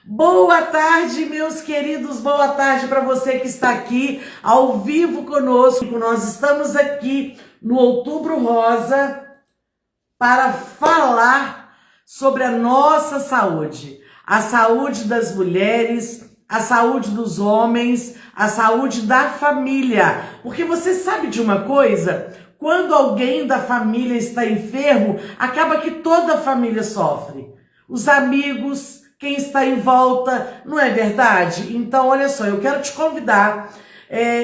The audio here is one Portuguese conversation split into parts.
Boa tarde, meus queridos, boa tarde para você que está aqui ao vivo conosco. Nós estamos aqui no Outubro Rosa para falar sobre a nossa saúde, a saúde das mulheres, a saúde dos homens, a saúde da família. Porque você sabe de uma coisa? Quando alguém da família está enfermo, acaba que toda a família sofre. Os amigos, quem está em volta, não é verdade? Então, olha só, eu quero te convidar.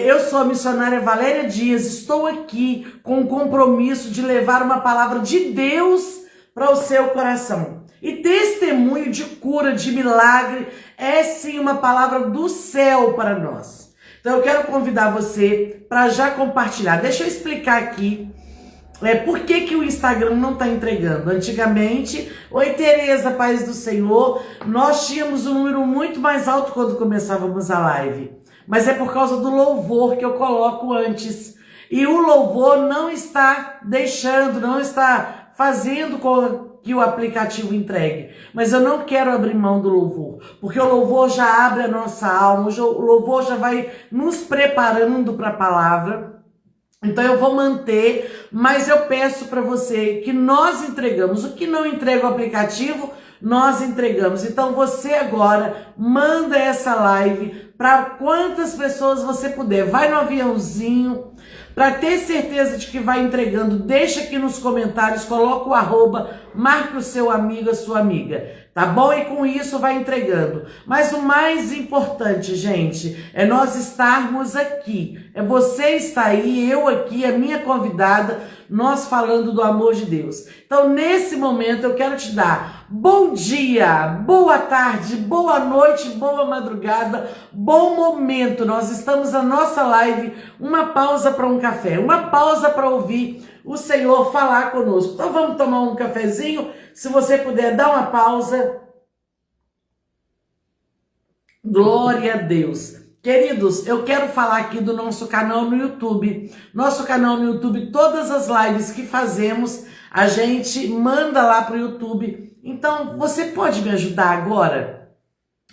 Eu sou a missionária Valéria Dias, estou aqui com o compromisso de levar uma palavra de Deus para o seu coração. E testemunho de cura, de milagre, é sim uma palavra do céu para nós. Então eu quero convidar você para já compartilhar. Deixa eu explicar aqui por que o Instagram não está entregando. Antigamente, oi Tereza, paz do Senhor, nós tínhamos um número muito mais alto quando começávamos a live. Mas é por causa do louvor que eu coloco antes. E o louvor não está deixando, não está fazendo com que o aplicativo entregue. Mas eu não quero abrir mão do louvor, porque o louvor já abre a nossa alma, o louvor já vai nos preparando para a palavra. Então eu vou manter, mas eu peço para você que nós entregamos. O que não entrega o aplicativo, nós entregamos. Então você agora manda essa live para quantas pessoas você puder. Vai no aviãozinho, para ter certeza de que vai entregando. Deixa aqui nos comentários, coloca o arroba, marca o seu amigo, a sua amiga. Tá bom? E com isso vai entregando. Mas o mais importante, gente, é nós estarmos aqui. É você estar aí, eu aqui, a minha convidada, nós falando do amor de Deus. Então, nesse momento, eu quero te dar bom dia, boa tarde, boa noite, boa madrugada, bom momento. Nós estamos na nossa live, uma pausa para um café, uma pausa para ouvir o Senhor falar conosco. Então, vamos tomar um cafezinho. Se você puder, dar uma pausa. Glória a Deus. Queridos, eu quero falar aqui do nosso canal no YouTube. Nosso canal no YouTube, todas as lives que fazemos, a gente manda lá para o YouTube. Então, você pode me ajudar agora?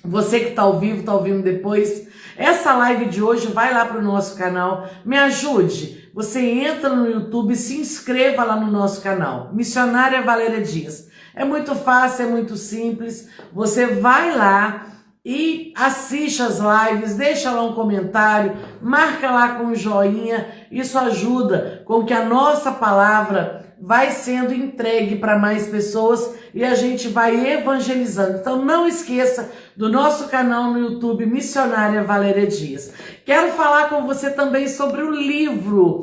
Você que está ao vivo, está ouvindo depois. Essa live de hoje vai lá para o nosso canal. Me ajude. Você entra no YouTube e se inscreva lá no nosso canal. Missionária Valéria Dias. É muito fácil, é muito simples. Você vai lá e assiste as lives, deixa lá um comentário, marca lá com um joinha. Isso ajuda com que a nossa palavra vai sendo entregue para mais pessoas e a gente vai evangelizando. Então não esqueça do nosso canal no YouTube, Missionária Valéria Dias. Quero falar com você também sobre o livro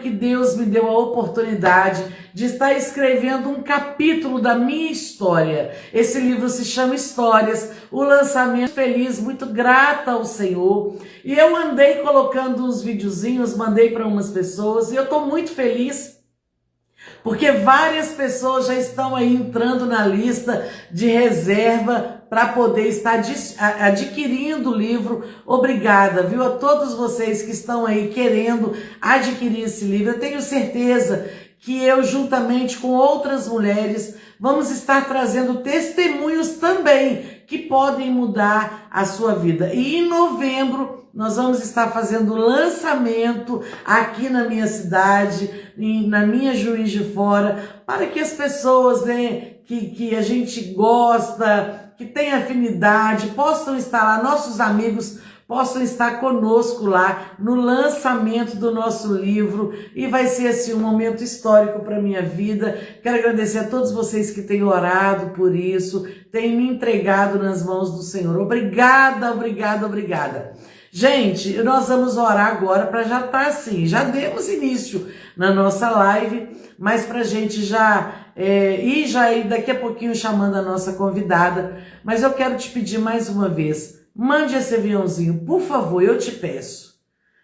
que Deus me deu a oportunidade de estar escrevendo um capítulo da minha história. Esse livro se chama Histórias, o lançamento feliz, muito grata ao Senhor. E eu andei colocando uns videozinhos, mandei para umas pessoas e eu estou muito feliz porque várias pessoas já estão aí entrando na lista de reserva para poder estar adquirindo o livro. Obrigada, viu, a todos vocês que estão aí querendo adquirir esse livro. Eu tenho certeza que eu, juntamente com outras mulheres, vamos estar trazendo testemunhos também que podem mudar a sua vida. E em novembro nós vamos estar fazendo lançamento aqui na minha cidade, na minha Juiz de Fora, para que as pessoas, né, que a gente gosta, que tem afinidade, possam estar lá, nossos amigos possam estar conosco lá no lançamento do nosso livro, e vai ser assim um momento histórico para a minha vida. Quero agradecer a todos vocês que têm orado por isso, têm me entregado nas mãos do Senhor. Obrigada, obrigada, obrigada. Gente, nós vamos orar agora para já estar assim, já demos início na nossa live, mas para a gente ir daqui a pouquinho chamando a nossa convidada. Mas eu quero te pedir mais uma vez, mande esse aviãozinho, por favor, eu te peço.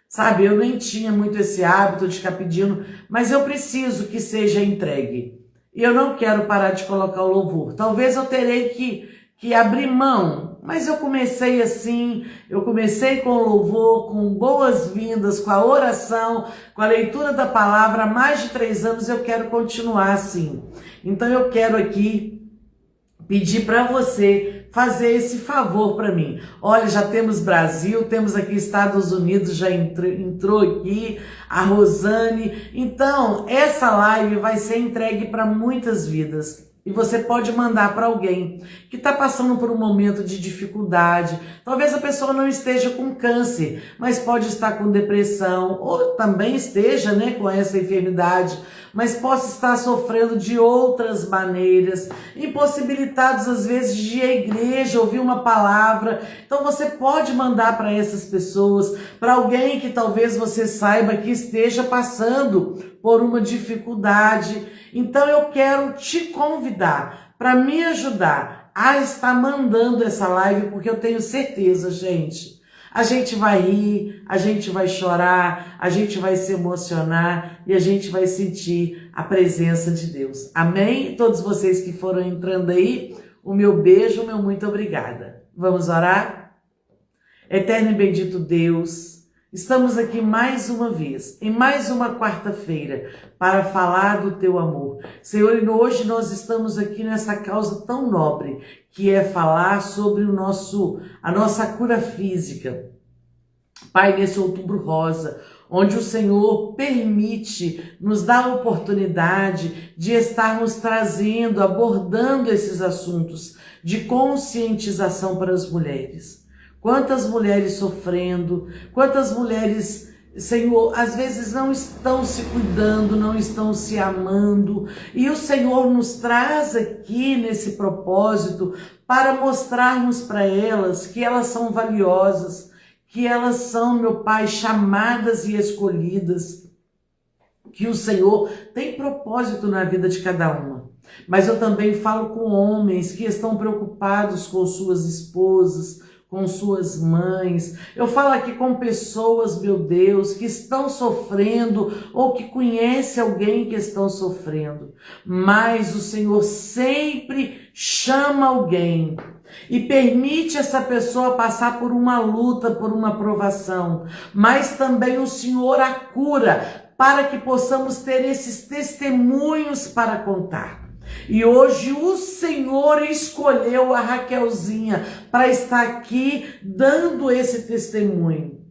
Sabe, eu nem tinha muito esse hábito de ficar pedindo, mas eu preciso que seja entregue. E eu não quero parar de colocar o louvor. Talvez eu terei que abrir mão, mas eu comecei assim, eu comecei com o louvor, com boas-vindas, com a oração, com a leitura da palavra. Há mais de 3 anos eu quero continuar assim. Então eu quero aqui pedir para você fazer esse favor para mim. Olha, já temos Brasil, temos aqui Estados Unidos, já entrou aqui, a Rosane. Então, essa live vai ser entregue para muitas vidas. E você pode mandar para alguém que está passando por um momento de dificuldade. Talvez a pessoa não esteja com câncer, mas pode estar com depressão, ou também esteja, né, com essa enfermidade, mas possa estar sofrendo de outras maneiras, impossibilitados às vezes de ir à igreja, ouvir uma palavra. Então você pode mandar para essas pessoas, para alguém que talvez você saiba que esteja passando por uma dificuldade. Então eu quero te convidar para me ajudar a estar mandando essa live, porque eu tenho certeza, gente, a gente vai rir, a gente vai chorar, a gente vai se emocionar e a gente vai sentir a presença de Deus. Amém? Todos vocês que foram entrando aí, o meu beijo, meu muito obrigada. Vamos orar? Eterno e bendito Deus, estamos aqui mais uma vez, em mais uma quarta-feira, para falar do teu amor. Senhor, e hoje nós estamos aqui nessa causa tão nobre, que é falar sobre a nossa cura física. Pai, nesse outubro rosa, onde o Senhor permite, nos dá a oportunidade de estarmos trazendo, abordando esses assuntos de conscientização para as mulheres. Quantas mulheres sofrendo, quantas mulheres, Senhor, às vezes não estão se cuidando, não estão se amando, e o Senhor nos traz aqui nesse propósito para mostrarmos para elas que elas são valiosas, que elas são, meu Pai, chamadas e escolhidas, que o Senhor tem propósito na vida de cada uma. Mas eu também falo com homens que estão preocupados com suas esposas, com suas mães. Eu falo aqui com pessoas, meu Deus, que estão sofrendo ou que conhecem alguém que estão sofrendo. Mas o Senhor sempre chama alguém e permite essa pessoa passar por uma luta, por uma provação. Mas também o Senhor a cura para que possamos ter esses testemunhos para contar. E hoje o Senhor escolheu a Raquelzinha para estar aqui dando esse testemunho.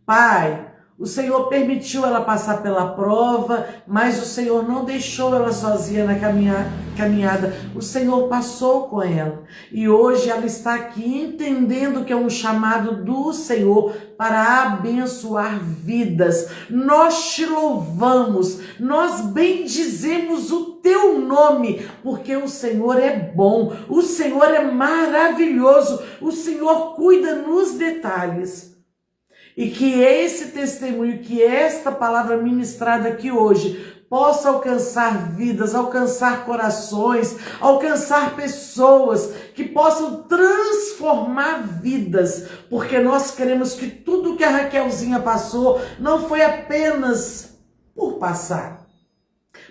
Pai, o Senhor permitiu ela passar pela prova, mas o Senhor não deixou ela sozinha na caminhada. O Senhor passou com ela. E hoje ela está aqui entendendo que é um chamado do Senhor para abençoar vidas. Nós te louvamos, nós bendizemos o teu nome, porque o Senhor é bom, o Senhor é maravilhoso, o Senhor cuida nos detalhes. E que esse testemunho, que esta palavra ministrada aqui hoje possa alcançar vidas, alcançar corações, alcançar pessoas, que possam transformar vidas, porque nós queremos que tudo que a Raquelzinha passou não foi apenas por passar,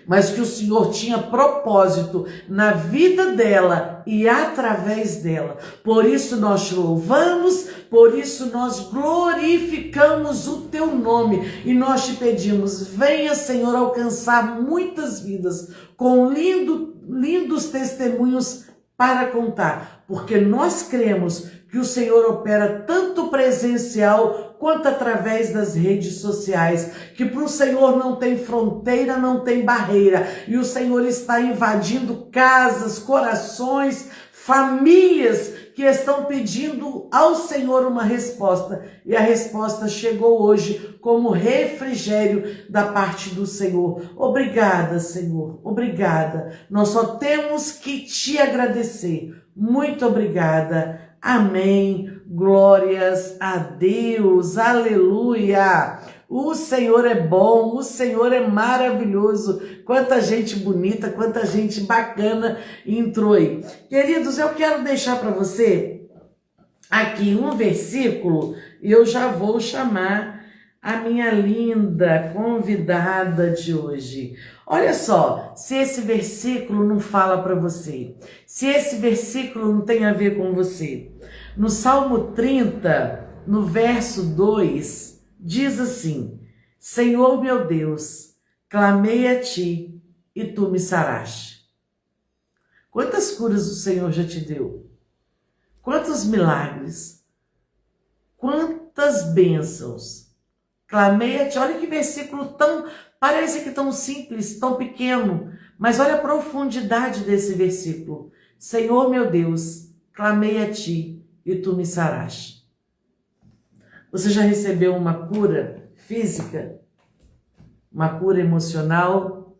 mas que o Senhor tinha propósito na vida dela e através dela. Por isso nós te louvamos, por isso nós glorificamos o teu nome e nós te pedimos, venha, Senhor, alcançar muitas vidas com lindos testemunhos para contar, porque nós cremos que o Senhor opera tanto presencial quanto através das redes sociais, que para o Senhor não tem fronteira, não tem barreira, e o Senhor está invadindo casas, corações, famílias que estão pedindo ao Senhor uma resposta, e a resposta chegou hoje como refrigério da parte do Senhor. Obrigada, Senhor, obrigada. Nós só temos que te agradecer. Muito obrigada. Amém. Glórias a Deus. Aleluia. O Senhor é bom, o Senhor é maravilhoso. Quanta gente bonita, quanta gente bacana entrou aí. Queridos, eu quero deixar para você aqui um versículo e eu já vou chamar a minha linda convidada de hoje. Olha só, se esse versículo não fala para você, se esse versículo não tem a ver com você. No Salmo 30, no verso 2, diz assim: Senhor meu Deus, clamei a ti e tu me saraste. Quantas curas o Senhor já te deu? Quantos milagres, quantas bênçãos. Clamei a ti. Olha que versículo tão, parece que tão simples, tão pequeno, mas olha a profundidade desse versículo. Senhor meu Deus, clamei a ti e tu me saraste. Você já recebeu uma cura física? Uma cura emocional?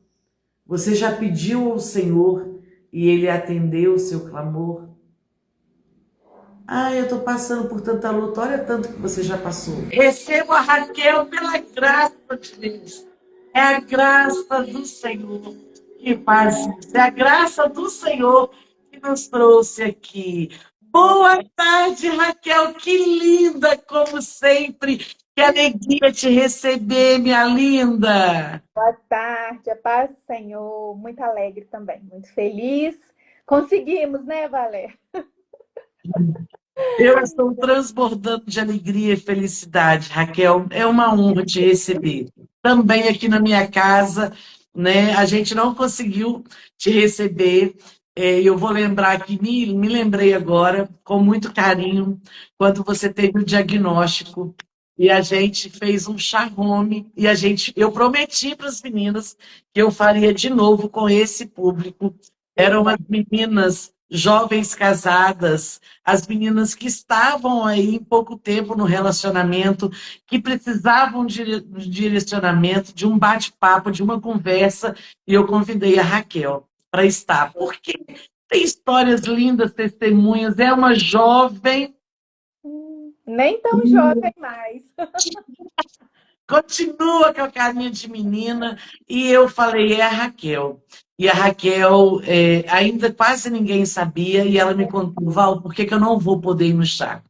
Você já pediu ao Senhor e Ele atendeu o seu clamor? Ah, eu estou passando por tanta luta, olha tanto que você já passou. Receba a Raquel pela graça de Deus. É a graça do Senhor que faz isso. É a graça do Senhor que nos trouxe aqui. Boa tarde, Raquel. Que linda, como sempre. Que alegria te receber, minha linda. Boa tarde, a paz do Senhor, muito alegre também, muito feliz. Conseguimos, né, Valéria? Eu estou transbordando de alegria e felicidade, Raquel. É uma honra te receber. Também aqui na minha casa, né? A gente não conseguiu te receber. Eu vou lembrar aqui, me lembrei agora, com muito carinho, quando você teve o diagnóstico e a gente fez um chá home e eu prometi para as meninas que eu faria de novo com esse público. Eram as meninas jovens casadas, as meninas que estavam aí em pouco tempo no relacionamento, que precisavam de direcionamento, de um bate-papo, de uma conversa, e eu convidei a Raquel para estar, porque tem histórias lindas, testemunhas, é uma jovem, Nem tão jovem mais. continua com a carinha de menina, e eu falei, é a Raquel. E a Raquel, ainda quase ninguém sabia, e ela me contou, Val, por que que eu não vou poder ir no chá?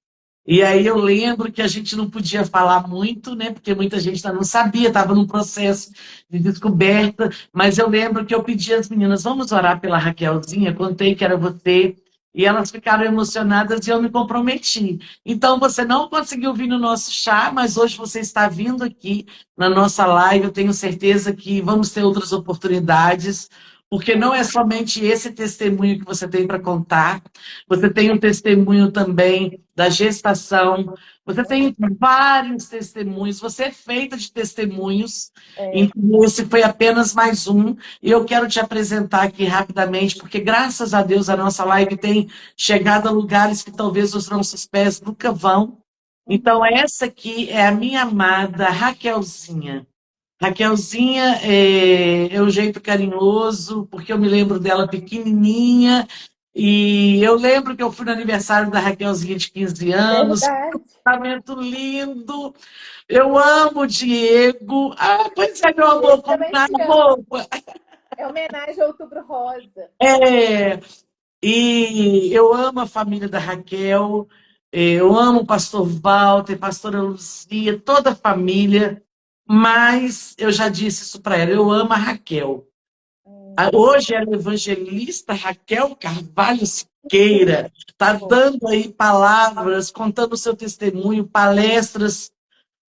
E aí eu lembro que a gente não podia falar muito, né? Porque muita gente não sabia, estava num processo de descoberta, mas eu lembro que eu pedi às meninas, vamos orar pela Raquelzinha, contei que era você, e elas ficaram emocionadas e eu me comprometi. Então você não conseguiu vir no nosso chá, mas hoje você está vindo aqui na nossa live, eu tenho certeza que vamos ter outras oportunidades, porque não é somente esse testemunho que você tem para contar, você tem um testemunho também da gestação, você tem vários testemunhos, você é feita de testemunhos, É, então esse foi apenas mais um, e eu quero te apresentar aqui rapidamente, porque graças a Deus a nossa live tem chegado a lugares que talvez os nossos pés nunca vão. Então essa aqui é a minha amada Raquelzinha. Raquelzinha é um jeito carinhoso, porque eu me lembro dela pequenininha, e eu lembro que eu fui no aniversário da Raquelzinha de 15 anos, verdade. casamento lindo, eu amo o Diego. Ah, pois é, meu Ele amor, como também na te ama. roupa. É homenagem ao Outubro Rosa. É, e eu amo a família da Raquel, eu amo o pastor Walter, pastora Lucia, toda a família, mas eu já disse isso para ela, eu amo a Raquel. Hoje ela é evangelista Raquel Carvalho Siqueira, está dando aí palavras, contando o seu testemunho, palestras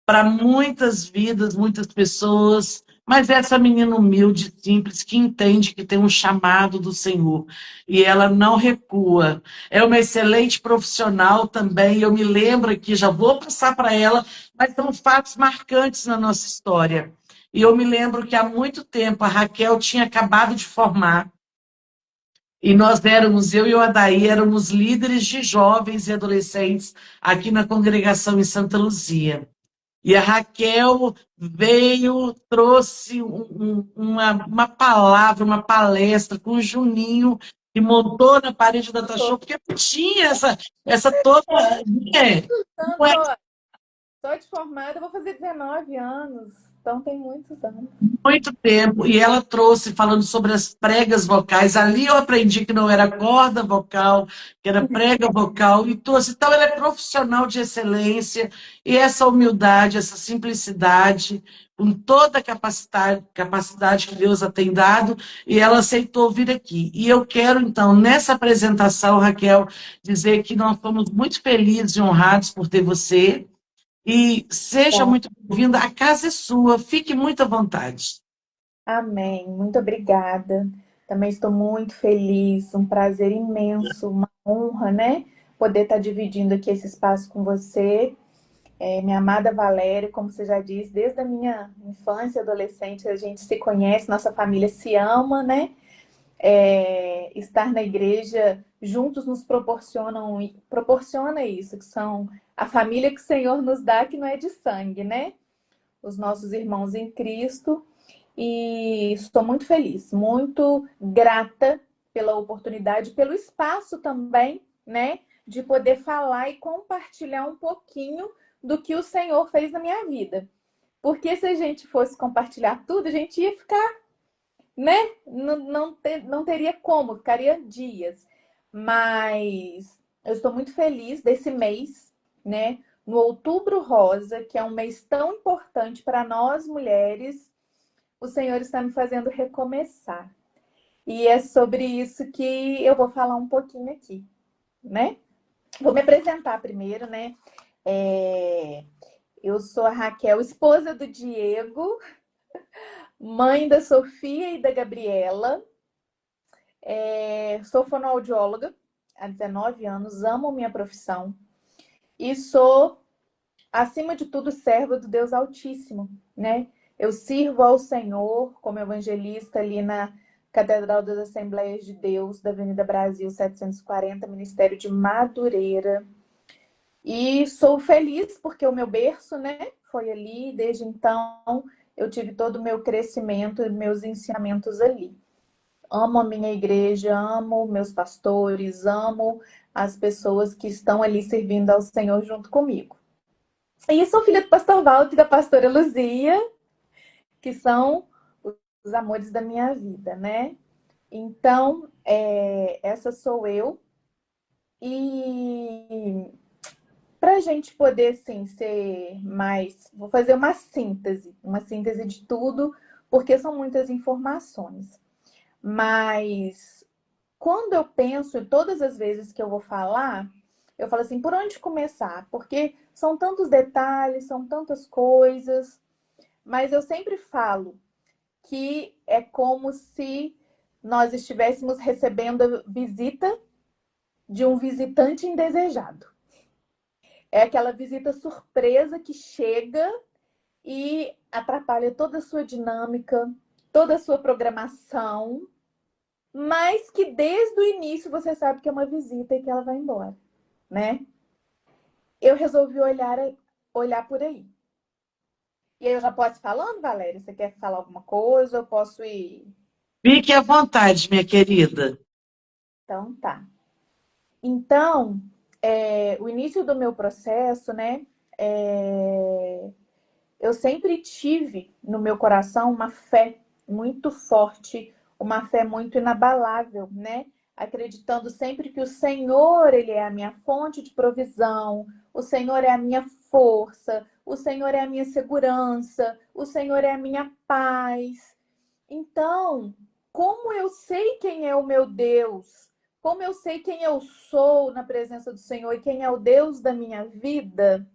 para muitas vidas, muitas pessoas, mas essa menina humilde, simples, que entende que tem um chamado do Senhor e ela não recua. É uma excelente profissional também. Eu me lembro aqui, já vou passar para ela, mas são fatos marcantes na nossa história. E eu me lembro que há muito tempo a Raquel tinha acabado de formar. E nós éramos, eu e o Adair, éramos líderes de jovens e adolescentes aqui na congregação em Santa Luzia. E a Raquel veio, trouxe uma palavra, uma palestra com o Juninho, que montou na parede da Tachô, porque não tinha essa toda. É, não é Tanto, só de formada, eu vou fazer 19 anos, então tem muitos anos. muito tempo, e ela trouxe falando sobre as pregas vocais. Ali eu aprendi que não era corda vocal, que era prega vocal, e trouxe. Então, ela é profissional de excelência, e essa humildade, essa simplicidade, com toda a capacidade que Deus a tem dado, e ela aceitou vir aqui. E eu quero, então, nessa apresentação, Raquel, dizer que nós fomos muito felizes e honrados por ter você. E seja Bom, muito bem-vinda, a casa é sua, fique muito à vontade. amém. Muito obrigada. Também estou muito feliz, um prazer imenso, uma honra, né? poder estar dividindo aqui esse espaço com você. Minha amada Valéria, como você já disse, desde a minha infância e adolescente a gente se conhece, nossa família se ama, né? Estar na igreja juntos nos proporciona isso, que são a família que o Senhor nos dá, que não é de sangue, né? Os nossos irmãos em Cristo. E estou muito feliz, muito grata pela oportunidade, pelo espaço também, né? De poder falar e compartilhar um pouquinho do que o Senhor fez na minha vida. Porque se a gente fosse compartilhar tudo, a gente ia ficar, né? Não teria como, ficaria dias. Mas eu estou muito feliz desse mês, né? No Outubro Rosa, que é um mês tão importante para nós mulheres, o Senhor está me fazendo recomeçar. E é sobre isso que eu vou falar um pouquinho aqui, né? Vou me apresentar primeiro, né? Eu sou a Raquel, esposa do Diego, mãe da Sofia e da Gabriela. Sou fonoaudióloga há 19 anos, amo minha profissão. E sou, acima de tudo, serva do Deus Altíssimo, né? Eu sirvo ao Senhor como evangelista ali na Catedral das Assembleias de Deus, da Avenida Brasil 740, Ministério de Madureira. E sou feliz porque o meu berço, né, foi ali. Desde então, eu tive todo o meu crescimento e meus ensinamentos ali. Amo a minha igreja, amo meus pastores, amo as pessoas que estão ali servindo ao Senhor junto comigo. E sou filha do pastor Walter e da pastora Luzia, que são os amores da minha vida, né? Então, essa sou eu. E para a gente poder, assim, ser mais... Vou fazer uma síntese de tudo, porque são muitas informações. Mas quando eu penso, todas as vezes que eu vou falar, eu falo assim, por onde começar? Porque são tantos detalhes, são tantas coisas, mas eu sempre falo que é como se nós estivéssemos recebendo a visita de um visitante indesejado. É aquela visita surpresa que chega e atrapalha toda a sua dinâmica, toda a sua programação, mas que desde o início você sabe que é uma visita e que ela vai embora, né? Eu resolvi olhar por aí. E aí eu já posso ir falando, Valéria? Você quer falar alguma coisa? Eu posso ir? Fique à vontade, minha querida. Então tá. Então, o início do meu processo, né? Eu sempre tive no meu coração uma fé muito forte, uma fé muito inabalável, né? Acreditando sempre que o Senhor, Ele é a minha fonte de provisão, o Senhor é a minha força, o Senhor é a minha segurança, o Senhor é a minha paz. Então, como eu sei quem é o meu Deus, como eu sei quem eu sou na presença do Senhor e quem é o Deus da minha vida,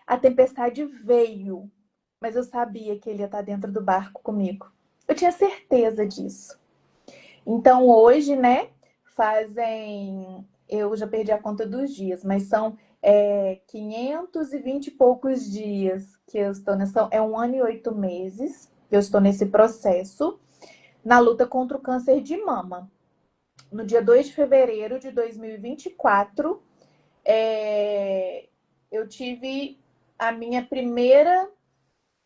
a tempestade veio, mas eu sabia que ele ia estar dentro do barco comigo. Eu tinha certeza disso. Então hoje, né, eu já perdi a conta dos dias, mas são 520 e poucos dias que eu estou nessa, 1 ano e 8 meses que eu estou nesse processo, na luta contra o câncer de mama. No dia 2 de fevereiro de 2024, eu tive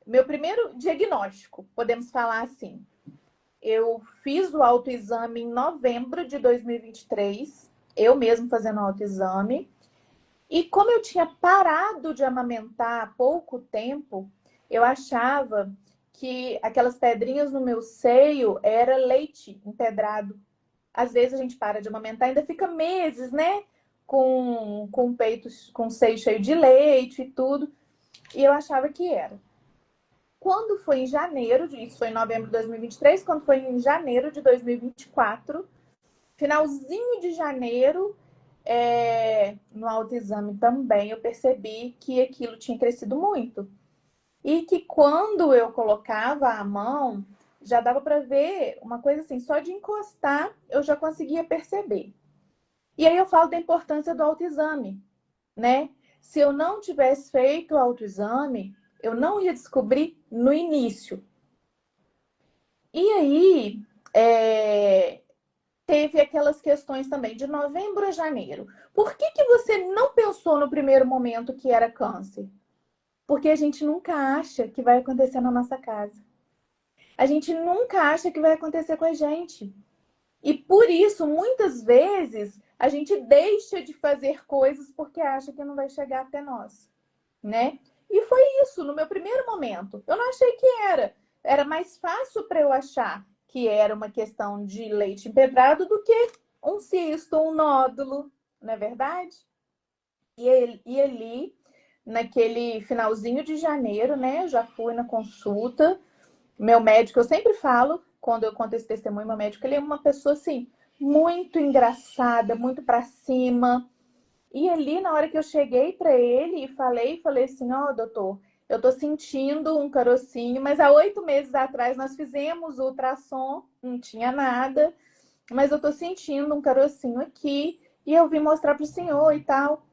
meu primeiro diagnóstico, podemos falar assim. Eu fiz o autoexame em novembro de 2023, eu mesmo fazendo o autoexame. E como eu tinha parado de amamentar há pouco tempo, eu achava que aquelas pedrinhas no meu seio era leite empedrado. Às vezes a gente para de amamentar, ainda fica meses, né? Com o peito, com o seio cheio de leite e tudo. E eu achava que era. Quando foi em janeiro, isso foi em novembro de 2023, quando foi em janeiro de 2024, finalzinho de janeiro, no autoexame também, eu percebi que aquilo tinha crescido muito. E que quando eu colocava a mão, já dava para ver uma coisa assim, só de encostar eu já conseguia perceber. E aí eu falo da importância do autoexame, né? Se eu não tivesse feito o autoexame, eu não ia descobrir no início. E aí, teve aquelas questões também de novembro a janeiro. Por que que você não pensou no primeiro momento que era câncer? Porque a gente nunca acha que vai acontecer na nossa casa. A gente nunca acha que vai acontecer com a gente. E por isso, muitas vezes, a gente deixa de fazer coisas porque acha que não vai chegar até nós, né? E foi isso no meu primeiro momento. Eu não achei que era. Era mais fácil para eu achar que era uma questão de leite empedrado do que um cisto, um nódulo, não é verdade? E ali, naquele finalzinho de janeiro, né? Eu já fui na consulta. Meu médico, eu sempre falo, quando eu conto esse testemunho, meu médico, ele é uma pessoa assim, muito engraçada, muito pra cima. E ali, na hora que eu cheguei pra ele e falei assim: ó, doutor, eu tô sentindo um carocinho, mas há 8 meses atrás nós fizemos o ultrassom, não tinha nada, mas eu tô sentindo um carocinho aqui e eu vim mostrar pro senhor e tal.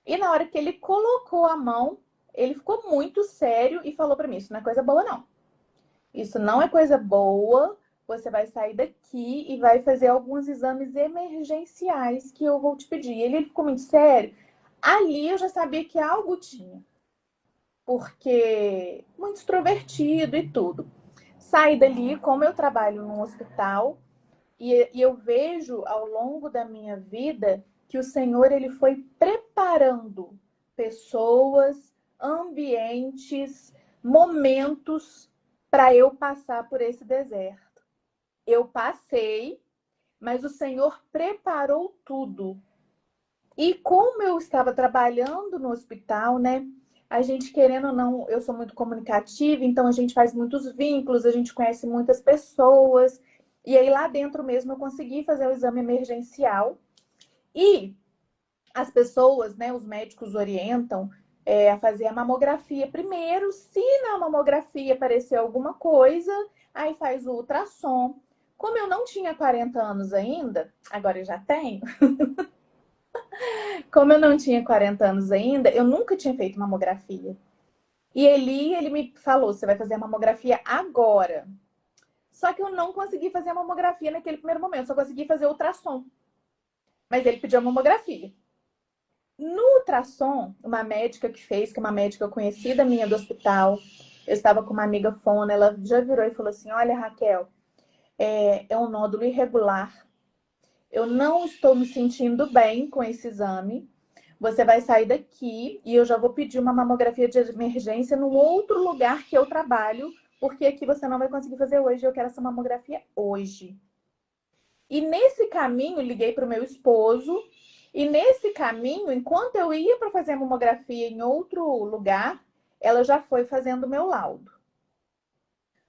E na hora que ele colocou a mão, ele ficou muito sério e falou pra mim: isso não é coisa boa, não. Isso não é coisa boa. Você vai sair daqui e vai fazer alguns exames emergenciais que eu vou te pedir. Ele ficou muito sério. Ali eu já sabia que algo tinha, porque muito extrovertido e tudo. Saí dali, como eu trabalho num hospital, e eu vejo ao longo da minha vida que o Senhor ele foi preparando pessoas, ambientes, momentos para eu passar por esse deserto. Eu passei, mas o Senhor preparou tudo. E como eu estava trabalhando no hospital, né? A gente, querendo ou não, eu sou muito comunicativa, então a gente faz muitos vínculos, a gente conhece muitas pessoas. E aí lá dentro mesmo eu consegui fazer o exame emergencial. E as pessoas, né, os médicos orientam a fazer a mamografia primeiro. Se na mamografia aparecer alguma coisa, aí faz o ultrassom. Como eu não tinha 40 anos ainda, agora eu já tenho, como eu não tinha 40 anos ainda, eu nunca tinha feito mamografia. E ele me falou: você vai fazer a mamografia agora. Só que eu não consegui fazer a mamografia naquele primeiro momento, só consegui fazer o ultrassom. Mas ele pediu a mamografia. No ultrassom, uma médica que fez, que é uma médica conhecida minha do hospital, eu estava com uma amiga fono, ela já virou e falou assim: olha, Raquel, é um nódulo irregular. Eu não estou me sentindo bem com esse exame. Você vai sair daqui e eu já vou pedir uma mamografia de emergência no outro lugar que eu trabalho, porque aqui você não vai conseguir fazer hoje. Eu quero essa mamografia hoje. E nesse caminho, liguei para o meu esposo. E nesse caminho, enquanto eu ia para fazer a mamografia em outro lugar, ela já foi fazendo o meu laudo.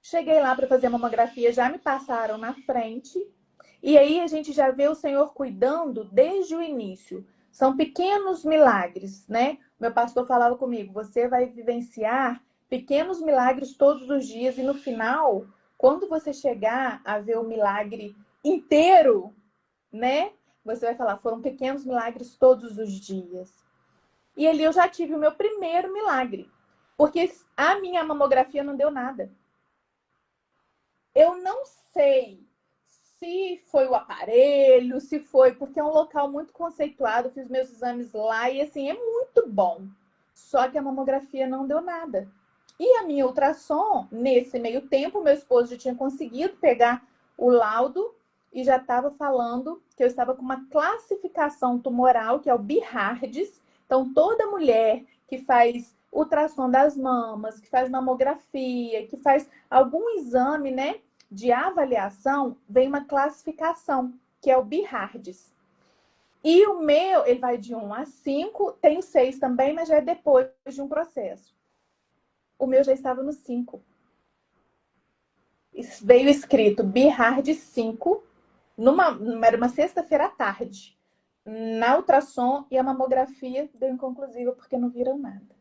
Cheguei lá para fazer a mamografia, já me passaram na frente. E aí a gente já vê o Senhor cuidando desde o início. São pequenos milagres, né? Meu pastor falava comigo: você vai vivenciar pequenos milagres todos os dias e no final, quando você chegar a ver o milagre inteiro, né? Você vai falar: foram pequenos milagres todos os dias. E ali eu já tive o meu primeiro milagre, porque a minha mamografia não deu nada. Eu não sei se foi o aparelho, se foi, porque é um local muito conceituado, fiz meus exames lá e assim, é muito bom. Só que a mamografia não deu nada. E a minha ultrassom, nesse meio tempo, meu esposo já tinha conseguido pegar o laudo e já estava falando que eu estava com uma classificação tumoral, que é o BIHARDS. Então, toda mulher que faz ultrassom das mamas, que faz mamografia, que faz algum exame, né, de avaliação, vem uma classificação, que é o BIHARDS. E o meu, ele vai de 1 a 5, tem 6 também, mas já é depois de um processo. O meu já estava no 5. Veio escrito BIHARDS 5, era uma sexta-feira à tarde. Na ultrassom e a mamografia deu inconclusiva porque não viram nada.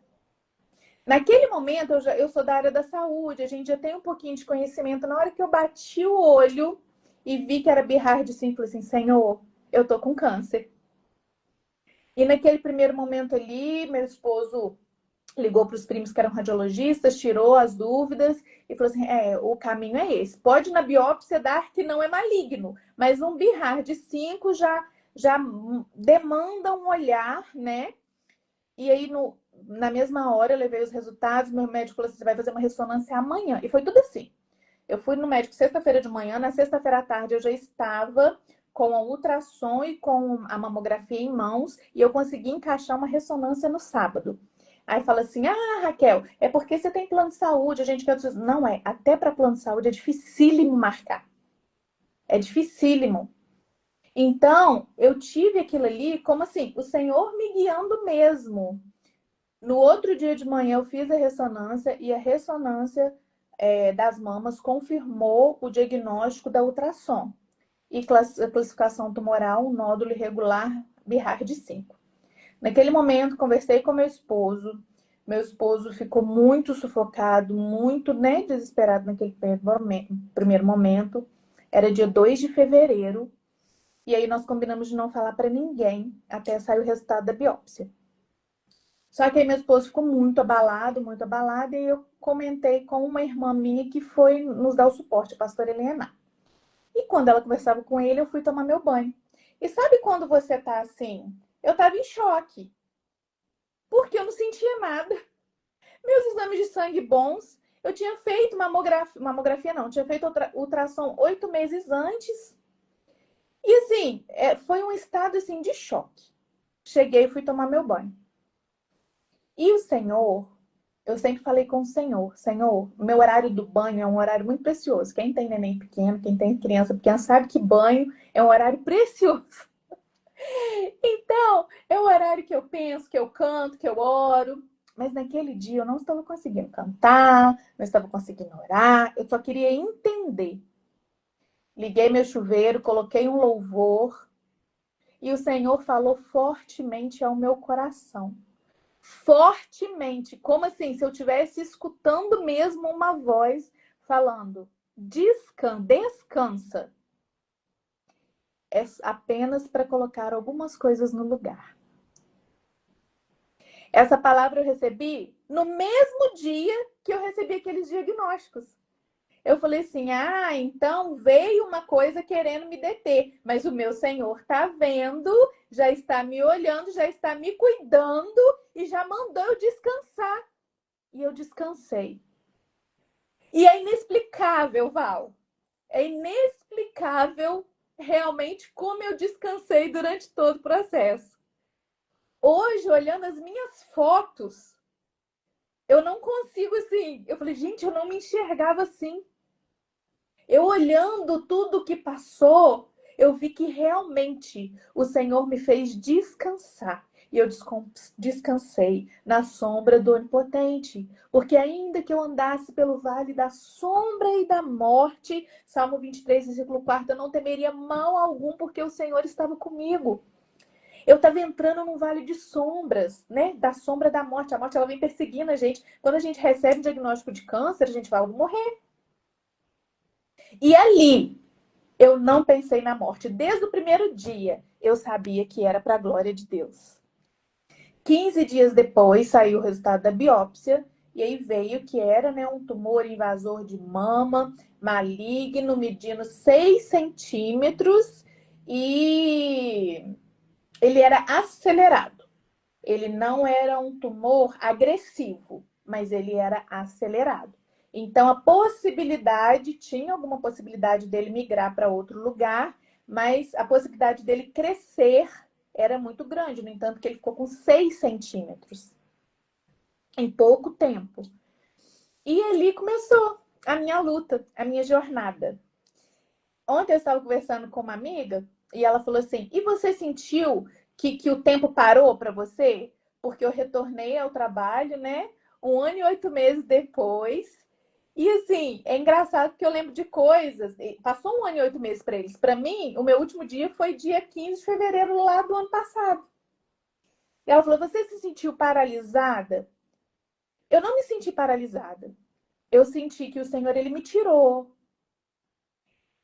Naquele momento, eu sou da área da saúde, a gente já tem um pouquinho de conhecimento. Na hora que eu bati o olho e vi que era BIHARDS 5, eu falei assim: Senhor, eu tô com câncer. E naquele primeiro momento ali, meu esposo ligou para os primos que eram radiologistas, tirou as dúvidas e falou assim: o caminho é esse. Pode na biópsia dar que não é maligno, mas um BIRAR de 5 já demanda um olhar, né? E aí, na mesma hora, eu levei os resultados, meu médico falou assim: você vai fazer uma ressonância amanhã. E foi tudo assim. Eu fui no médico sexta-feira de manhã, na sexta-feira à tarde eu já estava com a ultrassom e com a mamografia em mãos e eu consegui encaixar uma ressonância no sábado. Aí fala assim: ah, Raquel, é porque você tem plano de saúde, a gente quer. Não é, até para plano de saúde é dificílimo marcar. É dificílimo. Então, eu tive aquilo ali como assim, o Senhor me guiando mesmo. No outro dia de manhã eu fiz a ressonância e a ressonância das mamas confirmou o diagnóstico da ultrassom. E classificação tumoral, um nódulo irregular BIRAR de 5. Naquele momento, conversei com meu esposo. Meu esposo ficou muito sufocado, muito, né, desesperado naquele primeiro momento. Era dia 2 de fevereiro. E aí nós combinamos de não falar para ninguém até sair o resultado da biópsia. Só que aí meu esposo ficou muito abalado, e eu comentei com uma irmã minha que foi nos dar o suporte, a pastora Helena. E quando ela conversava com ele, eu fui tomar meu banho. E sabe quando você tá assim? Eu tava em choque, porque eu não sentia nada. Meus exames de sangue bons, eu tinha feito mamografia não, tinha feito ultrassom 8 meses antes. E assim, foi um estado assim de choque. Cheguei e fui tomar meu banho. E o Senhor, eu sempre falei com o Senhor: Senhor, meu horário do banho é um horário muito precioso. Quem tem neném pequeno, quem tem criança pequena, sabe que banho é um horário precioso. Então, é o horário que eu penso, que eu canto, que eu oro. Mas naquele dia eu não estava conseguindo cantar, não estava conseguindo orar, eu só queria entender. Liguei meu chuveiro, coloquei um louvor e o Senhor falou fortemente ao meu coração. Fortemente, como assim, se eu estivesse escutando mesmo uma voz falando: descansa. É apenas para colocar algumas coisas no lugar. Essa palavra eu recebi no mesmo dia que eu recebi aqueles diagnósticos. Eu falei assim: ah, então veio uma coisa querendo me deter, mas o meu Senhor está vendo, já está me olhando, já está me cuidando e já mandou eu descansar. E eu descansei. E é inexplicável, Val. É inexplicável realmente como eu descansei durante todo o processo. Hoje, olhando as minhas fotos, eu não consigo assim. Eu falei: gente, eu não me enxergava assim. Eu olhando tudo que passou, eu vi que realmente o Senhor me fez descansar. E eu descansei na sombra do Onipotente. Porque ainda que eu andasse pelo vale da sombra e da morte, Salmo 23, versículo 4, eu não temeria mal algum, porque o Senhor estava comigo. Eu estava entrando num vale de sombras, né? Da sombra da morte. A morte, ela vem perseguindo a gente. Quando a gente recebe um diagnóstico de câncer, a gente vai morrer. E ali, eu não pensei na morte. Desde o primeiro dia, eu sabia que era para a glória de Deus. 15 dias depois, saiu o resultado da biópsia. E aí veio que era, né, um tumor invasor de mama, maligno, medindo 6 centímetros. E ele era acelerado. Ele não era um tumor agressivo, mas ele era acelerado. Então, tinha alguma possibilidade dele migrar para outro lugar, mas a possibilidade dele crescer era muito grande. No entanto, que ele ficou com 6 centímetros em pouco tempo. E ali começou a minha luta, a minha jornada. Ontem eu estava conversando com uma amiga e ela falou assim: e você sentiu que o tempo parou para você? Porque eu retornei ao trabalho, né? 1 ano e 8 meses depois. E assim, é engraçado que eu lembro de coisas. Passou 1 ano e 8 meses para eles. Para mim, o meu último dia foi dia 15 de fevereiro lá do ano passado. E ela falou: você se sentiu paralisada? Eu não me senti paralisada. Eu senti que o Senhor, ele me tirou.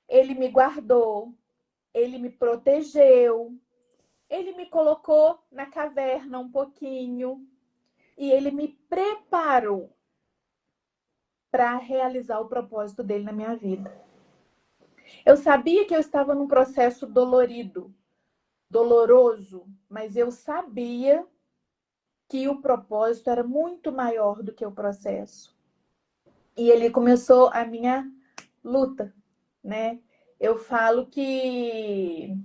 Ele me guardou. Ele me protegeu. ele me colocou na caverna um pouquinho e ele me preparou para realizar o propósito dele na minha vida. Eu sabia que eu estava num processo dolorido, doloroso, mas eu sabia que o propósito era muito maior do que o processo. E ele começou a minha luta, né? Eu falo que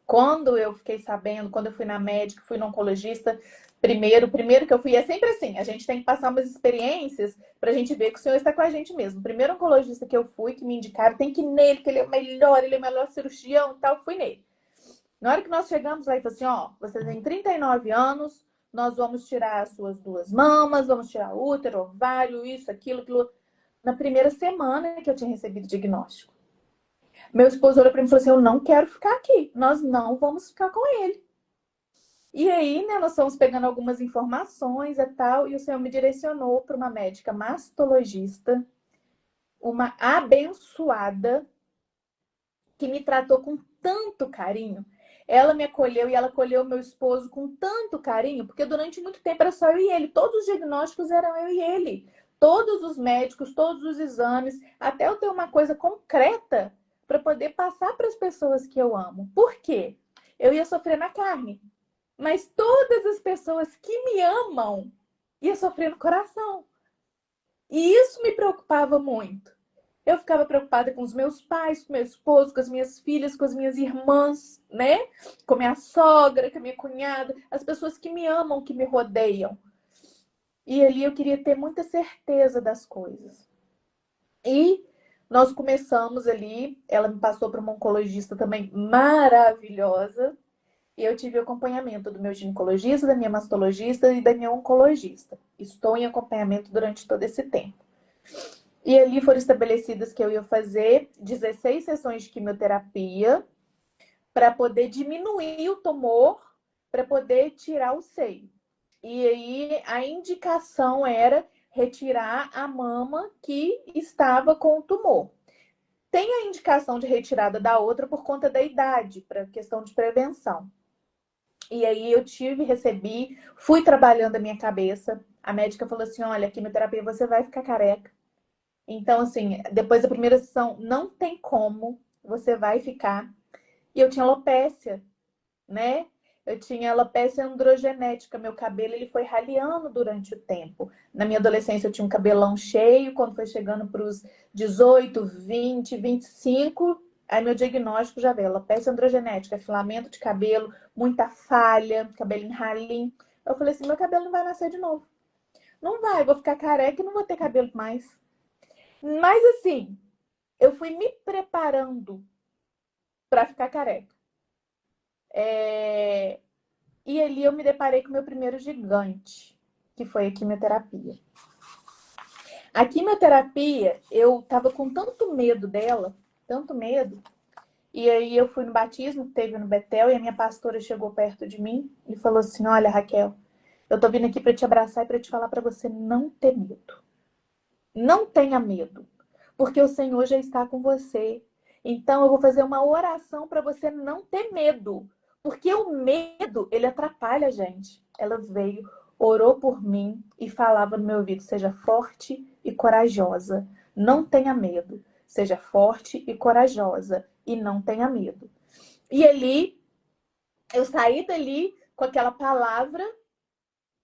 quando eu fiquei sabendo, quando eu fui na médica, fui no oncologista, primeiro que eu fui, é sempre assim, a gente tem que passar umas experiências pra gente ver que o Senhor está com a gente mesmo. O primeiro oncologista que eu fui, que me indicaram, tem que ir nele, que ele é o melhor cirurgião e tal, fui nele. Na hora que nós chegamos lá, ele falou assim, ó, você tem 39 anos, nós vamos tirar as suas 2 mamas, vamos tirar útero, ovário, isso, aquilo, aquilo. Na primeira semana que eu tinha recebido o diagnóstico. Meu esposo olhou para mim e falou assim, eu não quero ficar aqui, nós não vamos ficar com ele. E aí, né, nós fomos pegando algumas informações e tal, e o Senhor me direcionou para uma médica mastologista, uma abençoada, que me tratou com tanto carinho. Ela me acolheu e ela acolheu meu esposo com tanto carinho, porque durante muito tempo era só eu e ele. Todos os diagnósticos eram eu e ele. Todos os médicos, todos os exames, até eu ter uma coisa concreta para poder passar para as pessoas que eu amo. Por quê? Eu ia sofrer na carne, mas todas as pessoas que me amam iam sofrer no coração. E isso me preocupava muito. Eu ficava preocupada com os meus pais, com meu esposo, com as minhas filhas, com as minhas irmãs, né? Com minha sogra, com a minha cunhada, as pessoas que me amam, que me rodeiam. E ali eu queria ter muita certeza das coisas. E nós começamos ali, ela me passou para uma oncologista também maravilhosa, e eu tive o acompanhamento do meu ginecologista, da minha mastologista e da minha oncologista. Estou em acompanhamento durante todo esse tempo. E ali foram estabelecidas que eu ia fazer 16 sessões de quimioterapia para poder diminuir o tumor, para poder tirar o seio. E aí a indicação era retirar a mama que estava com o tumor. Tem a indicação de retirada da outra por conta da idade, para questão de prevenção. E aí eu recebi, fui trabalhando a minha cabeça. A médica falou assim, olha, a quimioterapia você vai ficar careca. Então, assim, depois da primeira sessão, não tem como, você vai ficar. E eu tinha alopécia, né? Eu tinha alopecia androgenética, meu cabelo ele foi raleando durante o tempo. Na minha adolescência eu tinha um cabelão cheio, quando foi chegando para os 18, 20, 25, aí meu diagnóstico já veio, alopecia androgenética, filamento de cabelo, muita falha, cabelinho ralinho. Eu falei assim, meu cabelo não vai nascer de novo. Não vai, vou ficar careca e não vou ter cabelo mais. Mas assim, eu fui me preparando para ficar careca. E ali eu me deparei com o meu primeiro gigante, que foi a quimioterapia. A quimioterapia, eu tava com tanto medo dela, tanto medo. E aí eu fui no batismo que teve no Betel e a minha pastora chegou perto de mim e falou assim, olha, Raquel, eu tô vindo aqui para te abraçar e para te falar para você não ter medo. Não tenha medo, porque o Senhor já está com você. Então eu vou fazer uma oração para você não ter medo, porque o medo, ele atrapalha a gente. Ela veio, orou por mim e falava no meu ouvido, seja forte e corajosa, não tenha medo. Seja forte e corajosa e não tenha medo. E ali, eu saí dali com aquela palavra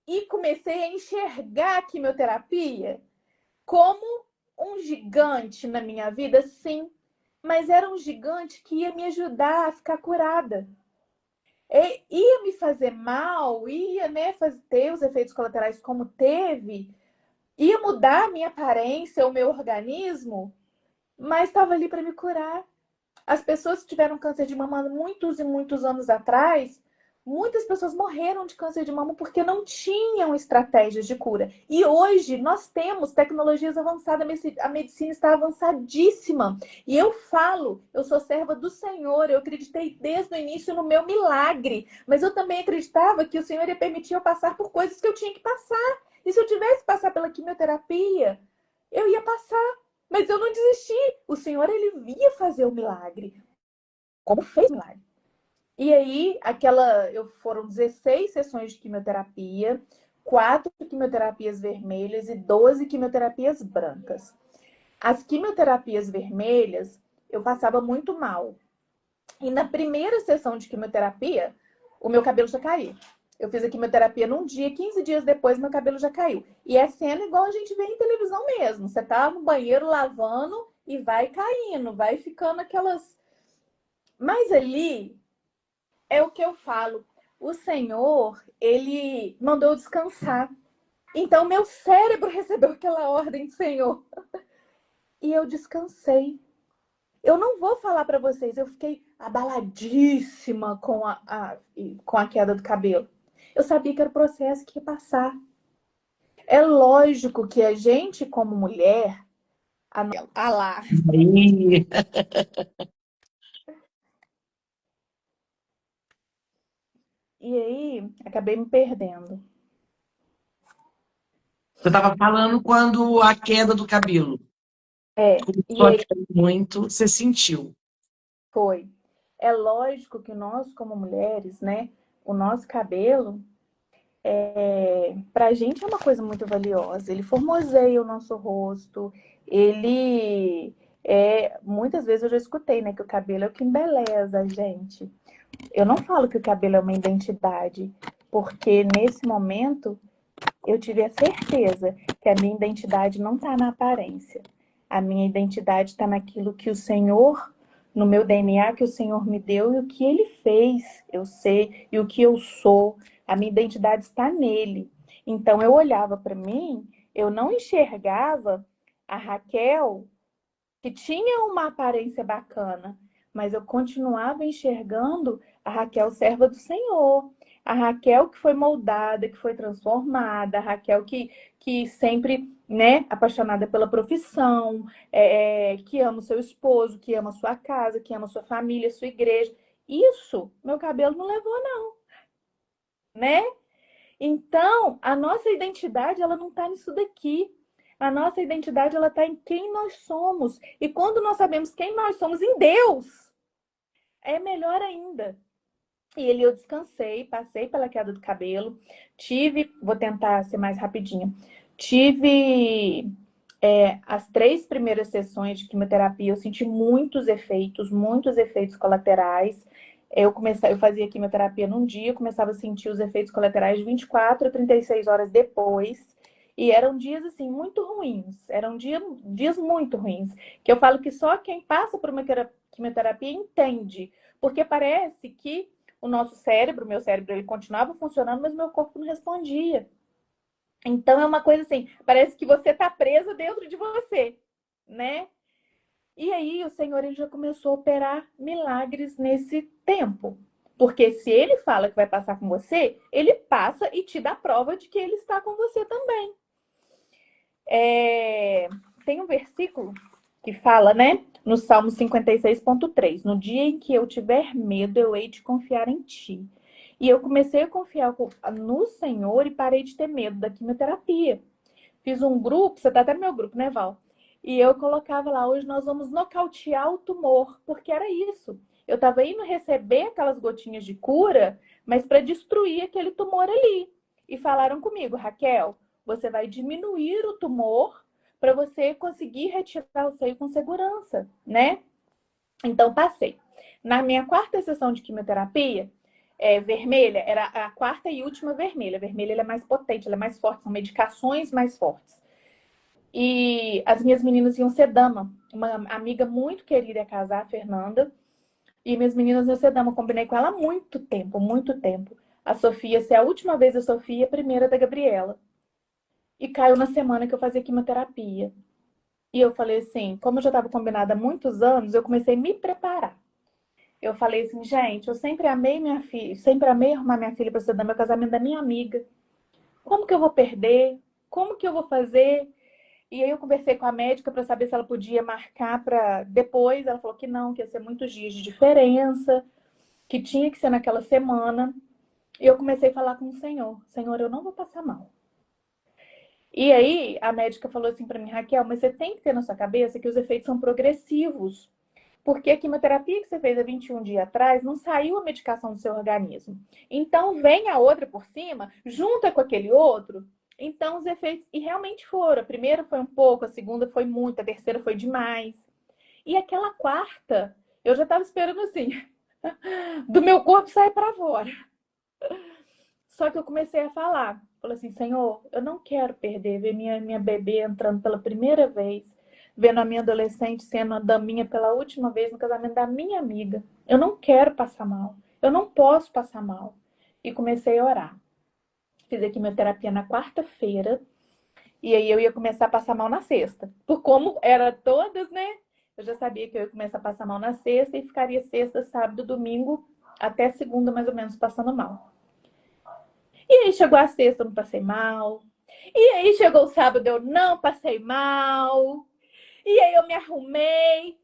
e comecei a enxergar a quimioterapia como um gigante na minha vida, sim. Mas era um gigante que ia me ajudar a ficar curada. Ia me fazer mal, ia, né, ter os efeitos colaterais como teve, ia mudar a minha aparência, o meu organismo, mas estava ali para me curar. As pessoas que tiveram câncer de mama muitos e muitos anos atrás, muitas pessoas morreram de câncer de mama porque não tinham estratégias de cura. E hoje nós temos tecnologias avançadas, a medicina está avançadíssima. E eu falo, eu sou serva do Senhor, eu acreditei desde o início no meu milagre, mas eu também acreditava que o Senhor ia permitir eu passar por coisas que eu tinha que passar. E se eu tivesse que passar pela quimioterapia, eu ia passar. Mas eu não desisti. O Senhor, ele via fazer o milagre. Como fez o milagre. E aí, foram 16 sessões de quimioterapia, 4 quimioterapias vermelhas e 12 quimioterapias brancas. As quimioterapias vermelhas, eu passava muito mal. E na primeira sessão de quimioterapia, o meu cabelo já caiu. Eu fiz a quimioterapia num dia, 15 dias depois, meu cabelo já caiu. E é cena igual a gente vê em televisão mesmo. Você tá no banheiro lavando e vai caindo, vai ficando aquelas. Mas ali é o que eu falo. O Senhor, ele mandou eu descansar. Então, meu cérebro recebeu aquela ordem do Senhor. E eu descansei. Eu não vou falar para vocês, eu fiquei abaladíssima com a queda do cabelo. Eu sabia que era o processo que ia passar. É lógico que a gente, como mulher, ah lá. Aí, E aí, acabei me perdendo. você estava falando quando a queda do cabelo E começou a aí cair muito, você sentiu. foi. É lógico que nós, como mulheres, né, o nosso cabelo, pra gente é uma coisa muito valiosa. Ele formoseia o nosso rosto, ele muitas vezes eu já escutei, né, que o cabelo é o que embeleza a gente. Eu não falo que o cabelo é uma identidade, porque nesse momento eu tive a certeza que a minha identidade não está na aparência. A minha identidade está naquilo que o Senhor, no meu DNA que o Senhor me deu e o que Ele fez, eu sei, e o que eu sou. A minha identidade está nele. Então eu olhava para mim, eu não enxergava a Raquel que tinha uma aparência bacana, mas eu continuava enxergando a Raquel serva do Senhor, a Raquel que foi moldada, que foi transformada, a Raquel que sempre, né, apaixonada pela profissão, que ama o seu esposo, que ama a sua casa, que ama a sua família, a sua igreja. Isso, meu cabelo não levou, não, né? Então, a nossa identidade, ela não está nisso daqui. A nossa identidade, ela está em quem nós somos. E quando nós sabemos quem nós somos em Deus, é melhor ainda. E ele eu descansei, passei pela queda do cabelo, vou tentar ser mais rapidinho, tive as 3 primeiras sessões de quimioterapia, eu senti muitos efeitos colaterais. Eu fazia quimioterapia num dia, começava a sentir os efeitos colaterais de 24 a 36 horas depois. E eram dias, assim, muito ruins. Eram dias muito ruins. Que eu falo que só quem passa por uma quimioterapia entende. Porque parece que o nosso cérebro, meu cérebro, ele continuava funcionando, mas meu corpo não respondia. Então é uma coisa assim, parece que você está presa dentro de você, né? E aí o Senhor ele já começou a operar milagres nesse tempo. Porque se ele fala que vai passar com você, ele passa e te dá prova de que ele está com você também. Tem um versículo que fala, né? No Salmo 56,3: No dia em que eu tiver medo, eu hei de confiar em ti. E eu comecei a confiar no Senhor e parei de ter medo da quimioterapia. Fiz um grupo, você tá até no meu grupo, né, Val? E eu colocava lá, hoje nós vamos nocautear o tumor, porque era isso. Eu estava indo receber aquelas gotinhas de cura, mas para destruir aquele tumor ali. E falaram comigo, Raquel, você vai diminuir o tumor para você conseguir retirar o seio com segurança, né? Então passei. Na minha 4ª sessão de quimioterapia, vermelha, era a 4ª e última vermelha. A vermelha ela é mais potente, ela é mais forte, são medicações mais fortes. E as minhas meninas iam ser dama. Uma amiga muito querida ia casar, a Fernanda. E minhas meninas iam ser dama. Eu combinei com ela há muito tempo, muito tempo. A Sofia ser a última vez a Sofia e a primeira da Gabriela. E caiu na semana que eu fazia quimioterapia. E eu falei assim, como eu já estava combinada há muitos anos, eu comecei a me preparar. Eu falei assim, gente, eu sempre amei minha filha, sempre amei arrumar minha filha para ser dama, meu casamento da minha amiga. Como que eu vou perder? Como que eu vou fazer? E aí eu conversei com a médica para saber se ela podia marcar para depois. Ela falou que não, que ia ser muitos dias de diferença, que tinha que ser naquela semana. E eu comecei a falar com o Senhor. Senhor, eu não vou passar mal. E aí a médica falou assim para mim, Raquel, mas você tem que ter na sua cabeça que os efeitos são progressivos. Porque a quimioterapia que você fez há 21 dias atrás, não saiu a medicação do seu organismo. Então, vem a outra por cima, junta com aquele outro. Então, os efeitos... E realmente foram. A primeira foi um pouco, a segunda foi muito, a terceira foi demais. E aquela quarta, eu já estava esperando assim, do meu corpo sair para fora. Só que eu comecei a falar. Falei assim, Senhor, eu não quero perder, ver minha bebê entrando pela primeira vez, vendo a minha adolescente sendo a daminha pela última vez no casamento da minha amiga. Eu não quero passar mal. Eu não posso passar mal. E comecei a orar. Fiz a quimioterapia na quarta-feira. E aí eu ia começar a passar mal na sexta. Por como era todas, né? Eu já sabia que eu ia começar a passar mal na sexta e ficaria sexta, sábado, domingo, até segunda mais ou menos passando mal. E aí chegou a sexta, eu não passei mal. E aí chegou o sábado, eu não passei mal. E aí eu me arrumei,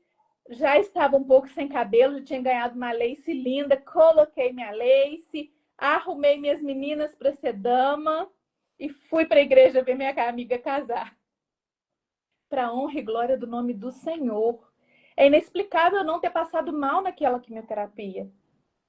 já estava um pouco sem cabelo, já tinha ganhado uma lace linda, coloquei minha lace, arrumei minhas meninas para ser dama e fui para a igreja ver minha amiga casar. Para honra e glória do nome do Senhor. É inexplicável eu não ter passado mal naquela quimioterapia.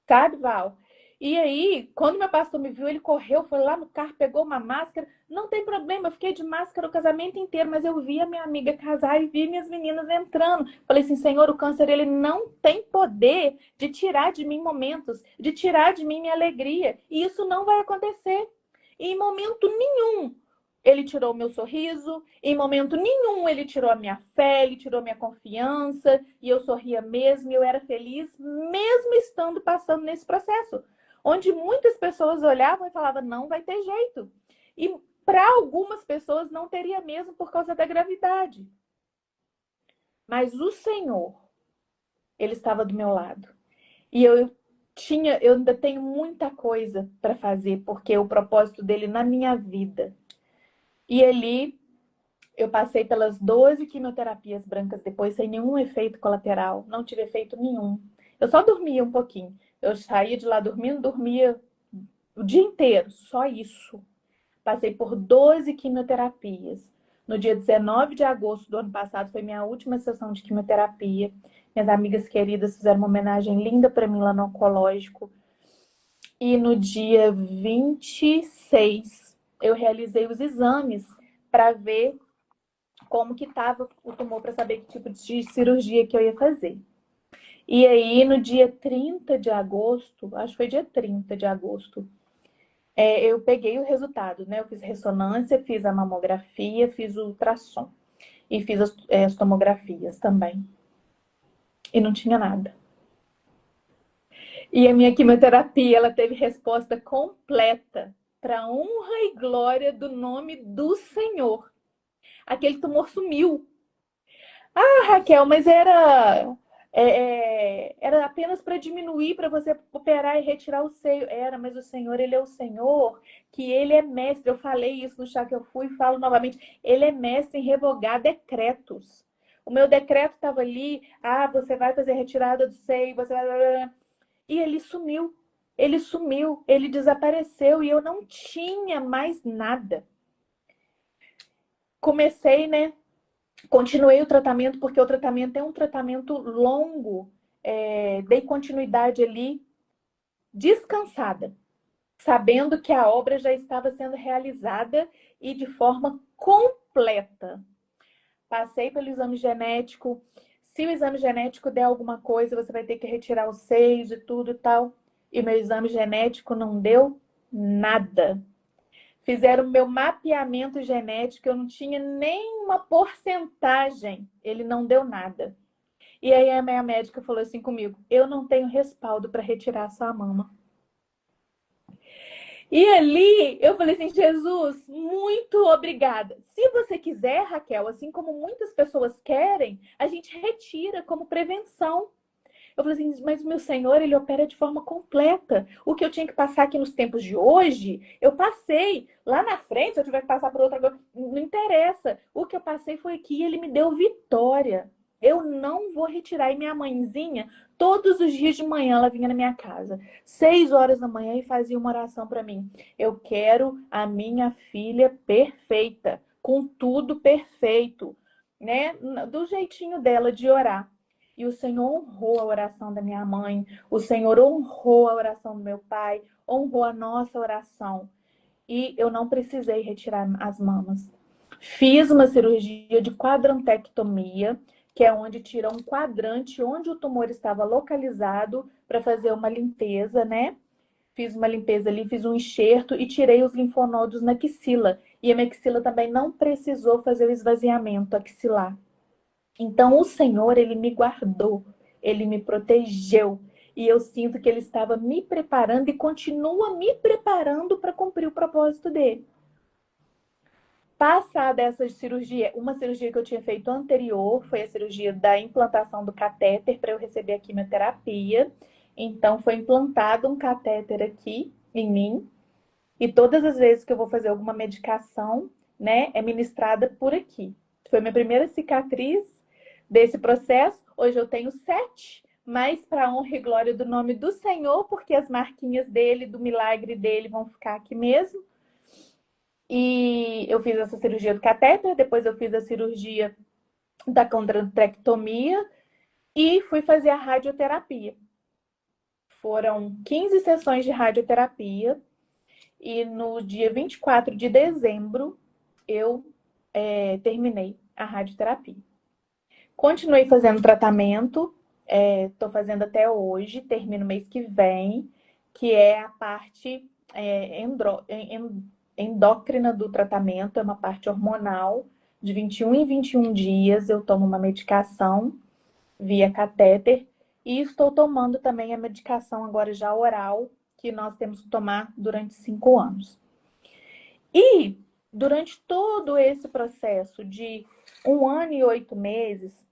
Sabe, Val? E aí, quando meu pastor me viu, ele correu, foi lá no carro, pegou uma máscara. Não tem problema, eu fiquei de máscara o casamento inteiro, mas eu vi a minha amiga casar e vi minhas meninas entrando. Falei assim, Senhor, o câncer, ele não tem poder de tirar de mim momentos, de tirar de mim minha alegria. E isso não vai acontecer. E em momento nenhum ele tirou o meu sorriso, em momento nenhum ele tirou a minha fé, ele tirou a minha confiança, e eu sorria mesmo, e eu era feliz, mesmo estando passando nesse processo, onde muitas pessoas olhavam e falavam, não vai ter jeito. E para algumas pessoas não teria mesmo por causa da gravidade. Mas o Senhor, ele estava do meu lado. E eu ainda tenho muita coisa para fazer, porque o propósito dele na minha vida. E ali eu passei pelas 12 quimioterapias brancas depois, sem nenhum efeito colateral. Não tive efeito nenhum. Eu só dormia um pouquinho. Eu saía de lá dormindo, dormia o dia inteiro. Só isso. Passei por 12 quimioterapias. No dia 19 de agosto do ano passado, foi minha última sessão de quimioterapia. Minhas amigas queridas fizeram uma homenagem linda para mim lá no oncológico. E no dia 26, eu realizei os exames para ver como que estava o tumor, para saber que tipo de cirurgia que eu ia fazer. E aí, no dia 30 de agosto, acho que foi dia 30 de agosto, eu peguei o resultado, né? Eu fiz ressonância, fiz a mamografia, fiz o ultrassom. E fiz as tomografias também. E não tinha nada. E a minha quimioterapia, ela teve resposta completa, para honra e glória do nome do Senhor. Aquele tumor sumiu. Ah, Raquel, mas era apenas para diminuir, para você operar e retirar o seio. Era, mas o Senhor, ele é o Senhor, que ele é mestre. Eu falei isso no chá que eu fui e falo novamente. Ele é mestre em revogar decretos. O meu decreto estava ali, você vai fazer retirada do seio, você vai... E ele sumiu, ele desapareceu e eu não tinha mais nada. Comecei, né? Continuei o tratamento, porque o tratamento é um tratamento longo. Dei continuidade ali, descansada, sabendo que a obra já estava sendo realizada e de forma completa. Passei pelo exame genético. Se o exame genético der alguma coisa, você vai ter que retirar os seios e tudo e tal. E meu exame genético não deu nada. Fizeram meu mapeamento genético, eu não tinha nem uma porcentagem, ele não deu nada. E aí a minha médica falou assim comigo, eu não tenho respaldo para retirar a sua mama. E ali eu falei assim, Jesus, muito obrigada. Se você quiser, Raquel, assim como muitas pessoas querem, a gente retira como prevenção. Eu falei assim, mas o meu Senhor, ele opera de forma completa. O que eu tinha que passar aqui nos tempos de hoje, eu passei. Lá na frente, se eu tiver que passar por outra coisa, não interessa. O que eu passei foi aqui e ele me deu vitória. Eu não vou retirar. E minha mãezinha, todos os dias de manhã, ela vinha na minha casa, 6 horas da manhã, e fazia uma oração para mim. Eu quero a minha filha perfeita, com tudo perfeito, né? Do jeitinho dela de orar. E o Senhor honrou a oração da minha mãe, o Senhor honrou a oração do meu pai, honrou a nossa oração. E eu não precisei retirar as mamas. Fiz uma cirurgia de quadrantectomia, que é onde tira um quadrante onde o tumor estava localizado para fazer uma limpeza, né? Fiz uma limpeza ali, fiz um enxerto e tirei os linfonodos na axila. E a minha axila também não precisou fazer o esvaziamento axilar. Então o Senhor, ele me guardou, ele me protegeu. E eu sinto que ele estava me preparando e continua me preparando para cumprir o propósito dele. Passada essa cirurgia, uma cirurgia que eu tinha feito anterior, foi a cirurgia da implantação do catéter para eu receber a quimioterapia. Então foi implantado um catéter aqui em mim. E todas as vezes que eu vou fazer alguma medicação, né, é ministrada por aqui. Foi minha primeira cicatriz desse processo. Hoje eu tenho 7, mas para a honra e glória do nome do Senhor, porque as marquinhas dele, do milagre dele, vão ficar aqui mesmo. E eu fiz essa cirurgia do catéter, depois eu fiz a cirurgia da contrantectomia e fui fazer a radioterapia. Foram 15 sessões de radioterapia e no dia 24 de dezembro eu terminei a radioterapia. Continuei fazendo tratamento, estou fazendo até hoje, termino mês que vem, que é a parte endócrina do tratamento, é uma parte hormonal. De 21 em 21 dias eu tomo uma medicação via catéter e estou tomando também a medicação agora já oral, que nós temos que tomar durante 5 anos. E durante todo esse processo de 1 ano e 8 meses,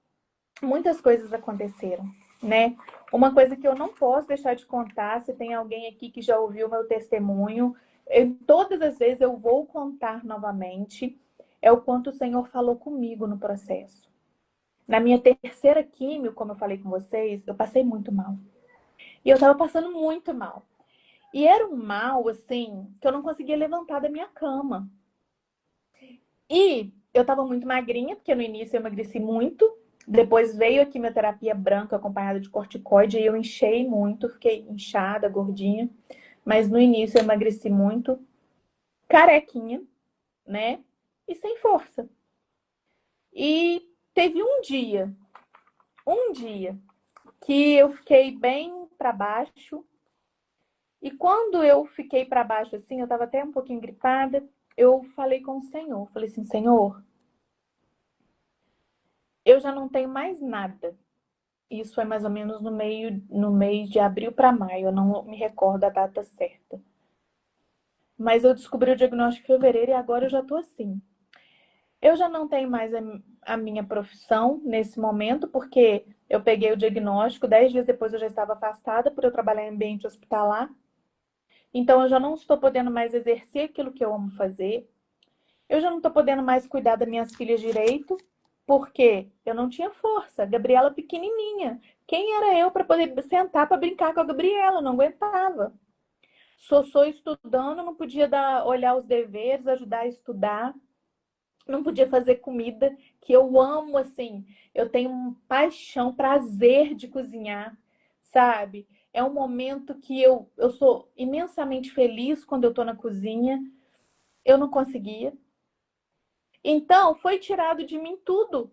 muitas coisas aconteceram, né? Uma coisa que eu não posso deixar de contar, se tem alguém aqui que já ouviu meu testemunho, todas as vezes eu vou contar novamente, é o quanto o Senhor falou comigo no processo. Na minha terceira químio, como eu falei com vocês, eu passei muito mal. E eu tava passando muito mal. E era um mal, assim, que eu não conseguia levantar da minha cama. E eu tava muito magrinha, porque no início eu emagreci muito. Depois veio a quimioterapia branca acompanhada de corticoide e eu inchei muito, fiquei inchada, gordinha. Mas no início eu emagreci muito, carequinha, né? E sem força. E teve um dia que eu fiquei bem para baixo. E quando eu fiquei para baixo assim, eu tava até um pouquinho gripada, eu falei com o Senhor. Falei assim, Senhor, eu já não tenho mais nada. Isso foi mais ou menos no mês de abril para maio, eu não me recordo a data certa. Mas eu descobri o diagnóstico em fevereiro e agora eu já tô assim. Eu já não tenho mais a minha profissão nesse momento, porque eu peguei o diagnóstico, 10 dias depois eu já estava afastada por eu trabalhar em ambiente hospitalar. Então eu já não estou podendo mais exercer aquilo que eu amo fazer. Eu já não estou podendo mais cuidar das minhas filhas direito, porque eu não tinha força. Gabriela pequenininha. Quem era eu para poder sentar para brincar com a Gabriela? Eu não aguentava. Sossô estudando, não podia olhar os deveres, ajudar a estudar. Não podia fazer comida, que eu amo, assim. Eu tenho paixão, prazer de cozinhar, sabe? É um momento que eu sou imensamente feliz quando eu tô na cozinha. Eu não conseguia. Então, foi tirado de mim tudo.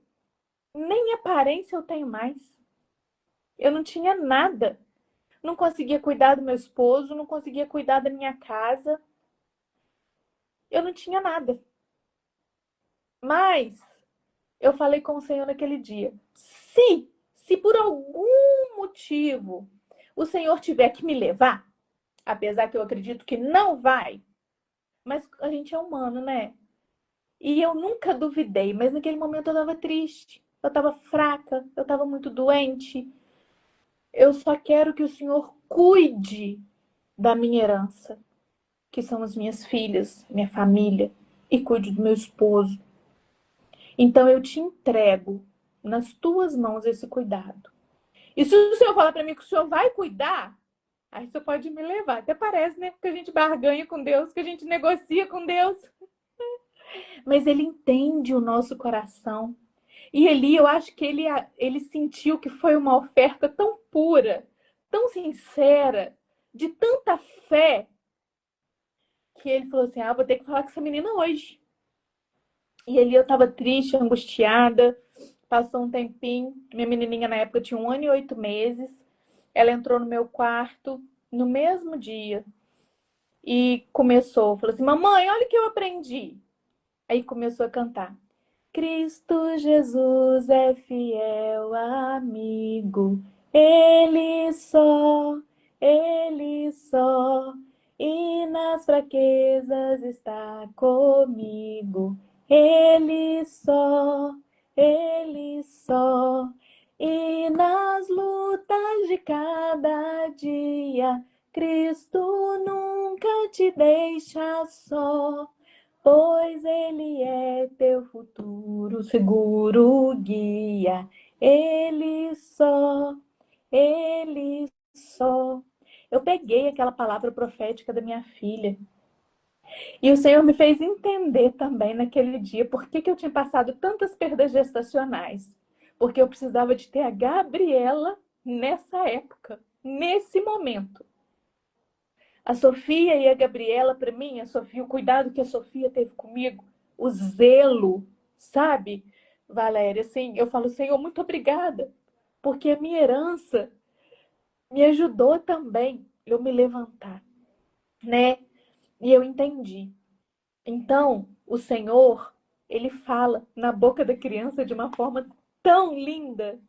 Nem aparência eu tenho mais. Eu não tinha nada. Não conseguia cuidar do meu esposo, não conseguia cuidar da minha casa. Eu não tinha nada. Mas eu falei com o Senhor naquele dia. Se por algum motivo o Senhor tiver que me levar, apesar que eu acredito que não vai, mas a gente é humano, né? E eu nunca duvidei, mas naquele momento eu estava triste, eu estava fraca, eu estava muito doente. Eu só quero que o Senhor cuide da minha herança, que são as minhas filhas, minha família, e cuide do meu esposo. Então eu te entrego nas tuas mãos esse cuidado. E se o Senhor falar para mim que o Senhor vai cuidar, aí você pode me levar. Até parece, né? Que a gente barganha com Deus, que a gente negocia com Deus. Mas Ele entende o nosso coração. E Eli, eu acho que ele sentiu que foi uma oferta tão pura, tão sincera, de tanta fé, que ele falou assim: vou ter que falar com essa menina hoje. E Eli, eu estava triste, angustiada. Passou um tempinho, minha menininha na época tinha 1 ano e 8 meses. Ela entrou no meu quarto no mesmo dia e falou assim: mamãe, olha o que eu aprendi. Aí começou a cantar: Cristo Jesus é fiel amigo, Ele só, e nas fraquezas está comigo, Ele só, Ele só, e nas lutas de cada dia, Cristo nunca te deixa só. Pois Ele é teu futuro seguro guia. Ele só, Ele só. Eu peguei aquela palavra profética da minha filha. E o Senhor me fez entender também naquele dia por que eu tinha passado tantas perdas gestacionais. Porque eu precisava de ter a Gabriela nessa época, nesse momento. A Sofia e a Gabriela, para mim, a Sofia, o cuidado que a Sofia teve comigo, o zelo, sabe, Valéria? Assim, eu falo, Senhor, muito obrigada, porque a minha herança me ajudou também eu me levantar, né? E eu entendi. Então, o Senhor, ele fala na boca da criança de uma forma tão linda.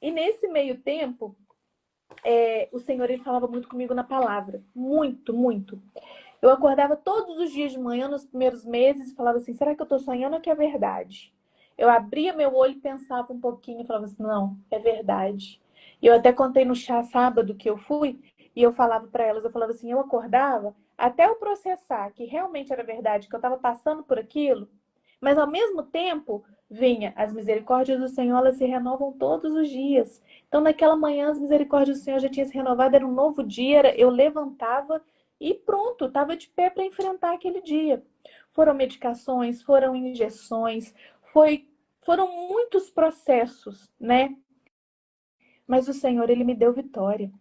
E nesse meio tempo, o Senhor, ele falava muito comigo na palavra, muito, muito. Eu acordava todos os dias de manhã nos primeiros meses e falava assim, será que eu estou sonhando ou que é verdade? Eu abria meu olho e pensava um pouquinho e falava assim, não, é verdade. E eu até contei no chá sábado que eu fui e eu falava para elas, eu falava assim, eu acordava até eu processar que realmente era verdade, que eu estava passando por aquilo, mas ao mesmo tempo vinha as misericórdias do Senhor, elas se renovam todos os dias. Então naquela manhã as misericórdias do Senhor já tinham se renovado, era um novo dia, eu levantava e pronto, estava de pé para enfrentar aquele dia. Foram medicações, foram injeções, foram muitos processos, né? Mas o Senhor, ele me deu vitória.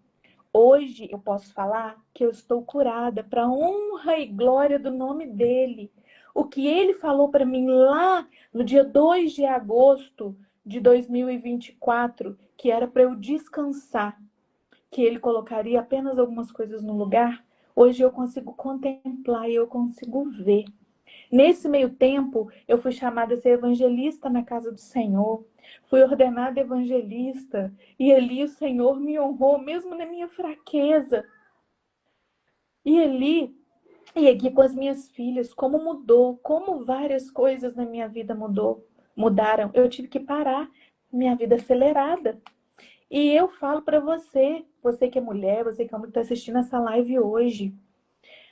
Hoje eu posso falar que eu estou curada para honra e glória do nome dele. O que ele falou para mim lá no dia 2 de agosto de 2024, que era para eu descansar, que ele colocaria apenas algumas coisas no lugar, hoje eu consigo contemplar e eu consigo ver. Nesse meio tempo, eu fui chamada a ser evangelista na casa do Senhor. Fui ordenada evangelista. E ali o Senhor me honrou, mesmo na minha fraqueza. E aqui com as minhas filhas, como mudou, como várias coisas na minha vida mudaram. Eu tive que parar, minha vida acelerada. E eu falo para você, você que é mulher, você que está assistindo essa live hoje,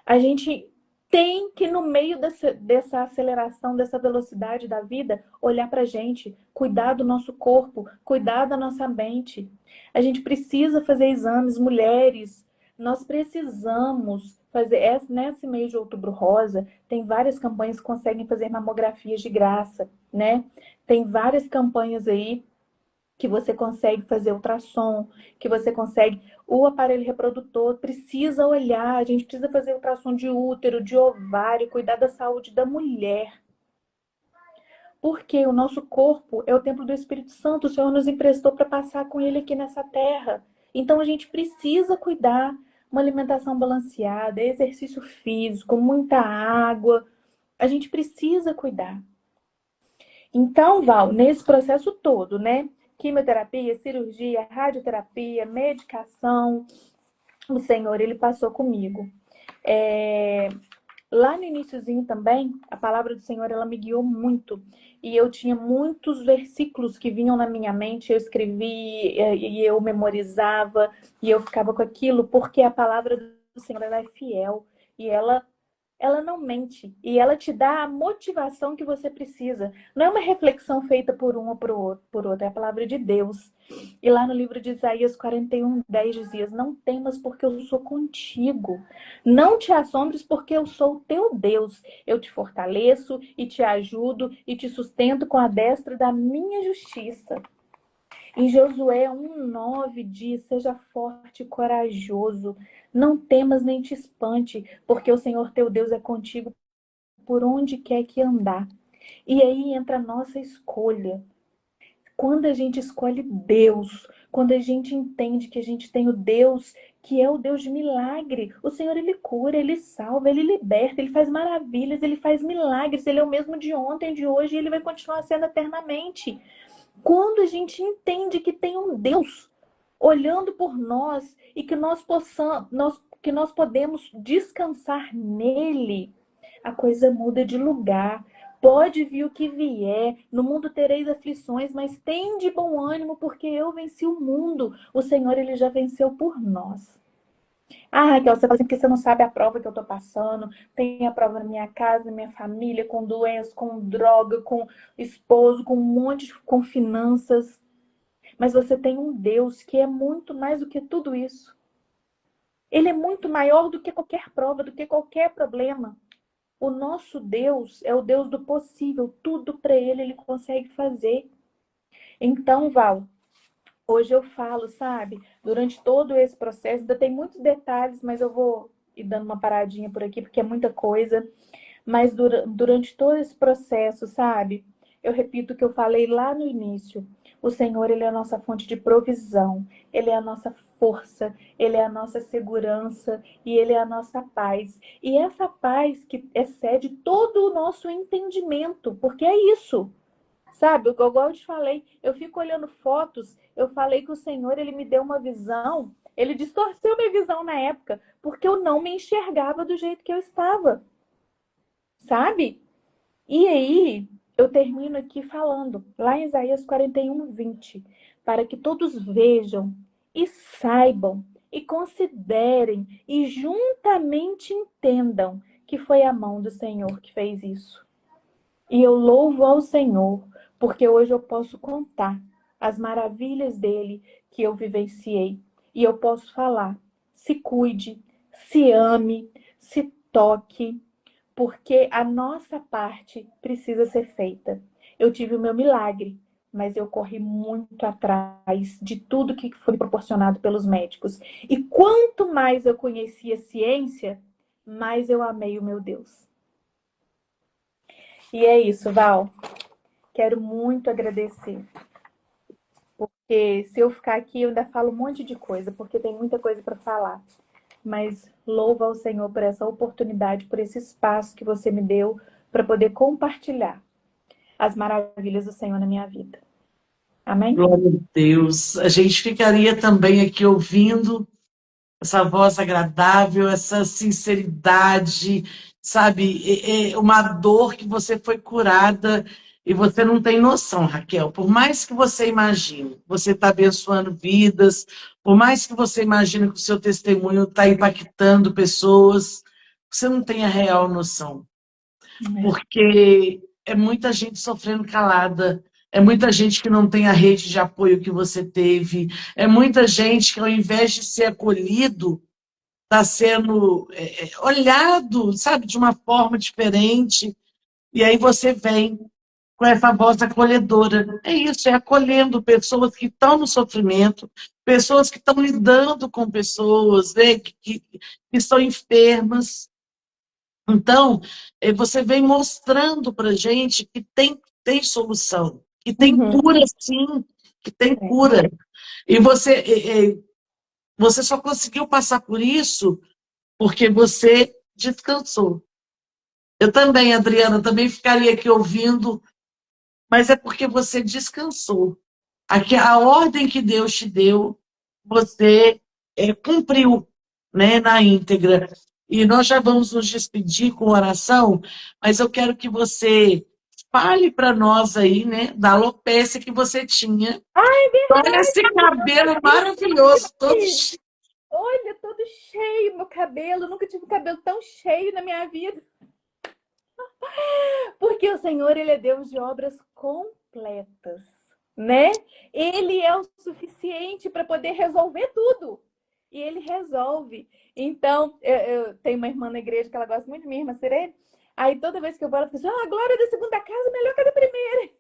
a gente tem que, no meio dessa aceleração, dessa velocidade da vida, olhar para a gente, cuidar do nosso corpo, cuidar da nossa mente. A gente precisa fazer exames, mulheres, nós precisamos fazer. Nesse mês de Outubro Rosa, tem várias campanhas que conseguem fazer mamografias de graça, né? Tem várias campanhas aí que você consegue fazer ultrassom, que você consegue... O aparelho reprodutor precisa olhar, a gente precisa fazer ultrassom de útero, de ovário, cuidar da saúde da mulher. Porque o nosso corpo é o templo do Espírito Santo, o Senhor nos emprestou para passar com ele aqui nessa terra. Então a gente precisa cuidar, uma alimentação balanceada, exercício físico, muita água. A gente precisa cuidar. Então, Val, nesse processo todo, né? Quimioterapia, cirurgia, radioterapia, medicação, o Senhor, ele passou comigo. Lá no iniciozinho também, a palavra do Senhor, ela me guiou muito. E eu tinha muitos versículos que vinham na minha mente, eu escrevi e eu memorizava, e eu ficava com aquilo, porque a palavra do Senhor, ela é fiel. E ela ela não mente e ela te dá a motivação que você precisa. Não é uma reflexão feita por um ou por outro, é a palavra de Deus. E lá no livro de Isaías 41:10 dizia: Não temas, porque eu sou contigo. Não te assombres, porque eu sou o teu Deus. Eu te fortaleço e te ajudo e te sustento com a destra da minha justiça. Em Josué 1:9 diz: Seja forte e corajoso, não temas nem te espante, porque o Senhor teu Deus é contigo por onde quer que andar. E aí entra a nossa escolha. Quando a gente escolhe Deus, quando a gente entende que a gente tem o Deus que é o Deus de milagre, o Senhor, Ele cura, Ele salva, Ele liberta, Ele faz maravilhas, Ele faz milagres, Ele é o mesmo de ontem, de hoje, e Ele vai continuar sendo eternamente. Quando a gente entende que tem um Deus olhando por nós e que que nós podemos descansar nele, a coisa muda de lugar. Pode vir o que vier, no mundo tereis aflições, mas tem de bom ânimo, porque eu venci o mundo. O Senhor, Ele já venceu por nós. Ah, Raquel, você fala assim porque você não sabe a prova que eu tô passando. Tem a prova na minha casa, na minha família, com doença, com droga, com esposo, com um monte com finanças. Mas você tem um Deus que é muito mais do que tudo isso. Ele é muito maior do que qualquer prova, do que qualquer problema. O nosso Deus é o Deus do possível. Tudo para ele consegue fazer. Então, Val, hoje eu falo, sabe? Durante todo esse processo, ainda tem muitos detalhes, mas eu vou ir dando uma paradinha por aqui, porque é muita coisa. Mas durante todo esse processo, sabe? Eu repito o que eu falei lá no início. O Senhor, Ele é a nossa fonte de provisão. Ele é a nossa força. Ele é a nossa segurança. E Ele é a nossa paz. E essa paz que excede todo o nosso entendimento. Porque é isso. Sabe? Igual eu te falei. Eu fico olhando fotos. Eu falei que o Senhor, Ele me deu uma visão. Ele distorceu minha visão na época. Porque eu não me enxergava do jeito que eu estava. Sabe? E aí, eu termino aqui falando, lá em Isaías 41:20, para que todos vejam e saibam e considerem e juntamente entendam que foi a mão do Senhor que fez isso. E eu louvo ao Senhor, porque hoje eu posso contar as maravilhas dele que eu vivenciei. E eu posso falar: se cuide, se ame, se toque, porque a nossa parte precisa ser feita. Eu tive o meu milagre, mas eu corri muito atrás de tudo que foi proporcionado pelos médicos. E quanto mais eu conhecia a ciência, mais eu amei o meu Deus. E é isso, Val. Quero muito agradecer. Porque se eu ficar aqui, eu ainda falo um monte de coisa, porque tem muita coisa para falar. Mas louvo ao Senhor por essa oportunidade, por esse espaço que você me deu para poder compartilhar as maravilhas do Senhor na minha vida. Amém? Glória a Deus. A gente ficaria também aqui ouvindo essa voz agradável, essa sinceridade, sabe? É uma dor que você foi curada e você não tem noção, Raquel. Por mais que você imagine, você está abençoando vidas, por mais que você imagine que o seu testemunho está impactando pessoas, você não tem a real noção. Porque é muita gente sofrendo calada, é muita gente que não tem a rede de apoio que você teve, é muita gente que, ao invés de ser acolhido, está sendo olhado, sabe, de uma forma diferente. E aí você vem com essa voz acolhedora. É isso, é acolhendo pessoas que estão no sofrimento, pessoas que estão lidando com pessoas, né, que estão enfermas. Então, você vem mostrando para a gente que tem solução, que tem cura sim, que tem cura. E você só conseguiu passar por isso porque você descansou. Eu também, Adriana, também ficaria aqui ouvindo, mas é porque você descansou. Aqui, a ordem que Deus te deu, você cumpriu, né, na íntegra. E nós já vamos nos despedir com oração, mas eu quero que você fale para nós aí, né, da alopecia que você tinha. Ai, Olha esse cabelo maravilhoso, todo olha, todo cheio meu cabelo, nunca tive cabelo tão cheio na minha vida. Porque o Senhor, ele é Deus de obras completas, né? Ele é o suficiente para poder resolver tudo. E ele resolve. Então, eu tenho uma irmã na igreja que ela gosta muito de mim, irmã Sirene. Aí toda vez que eu vou, ela fala assim, a glória da segunda casa é melhor que a da primeira.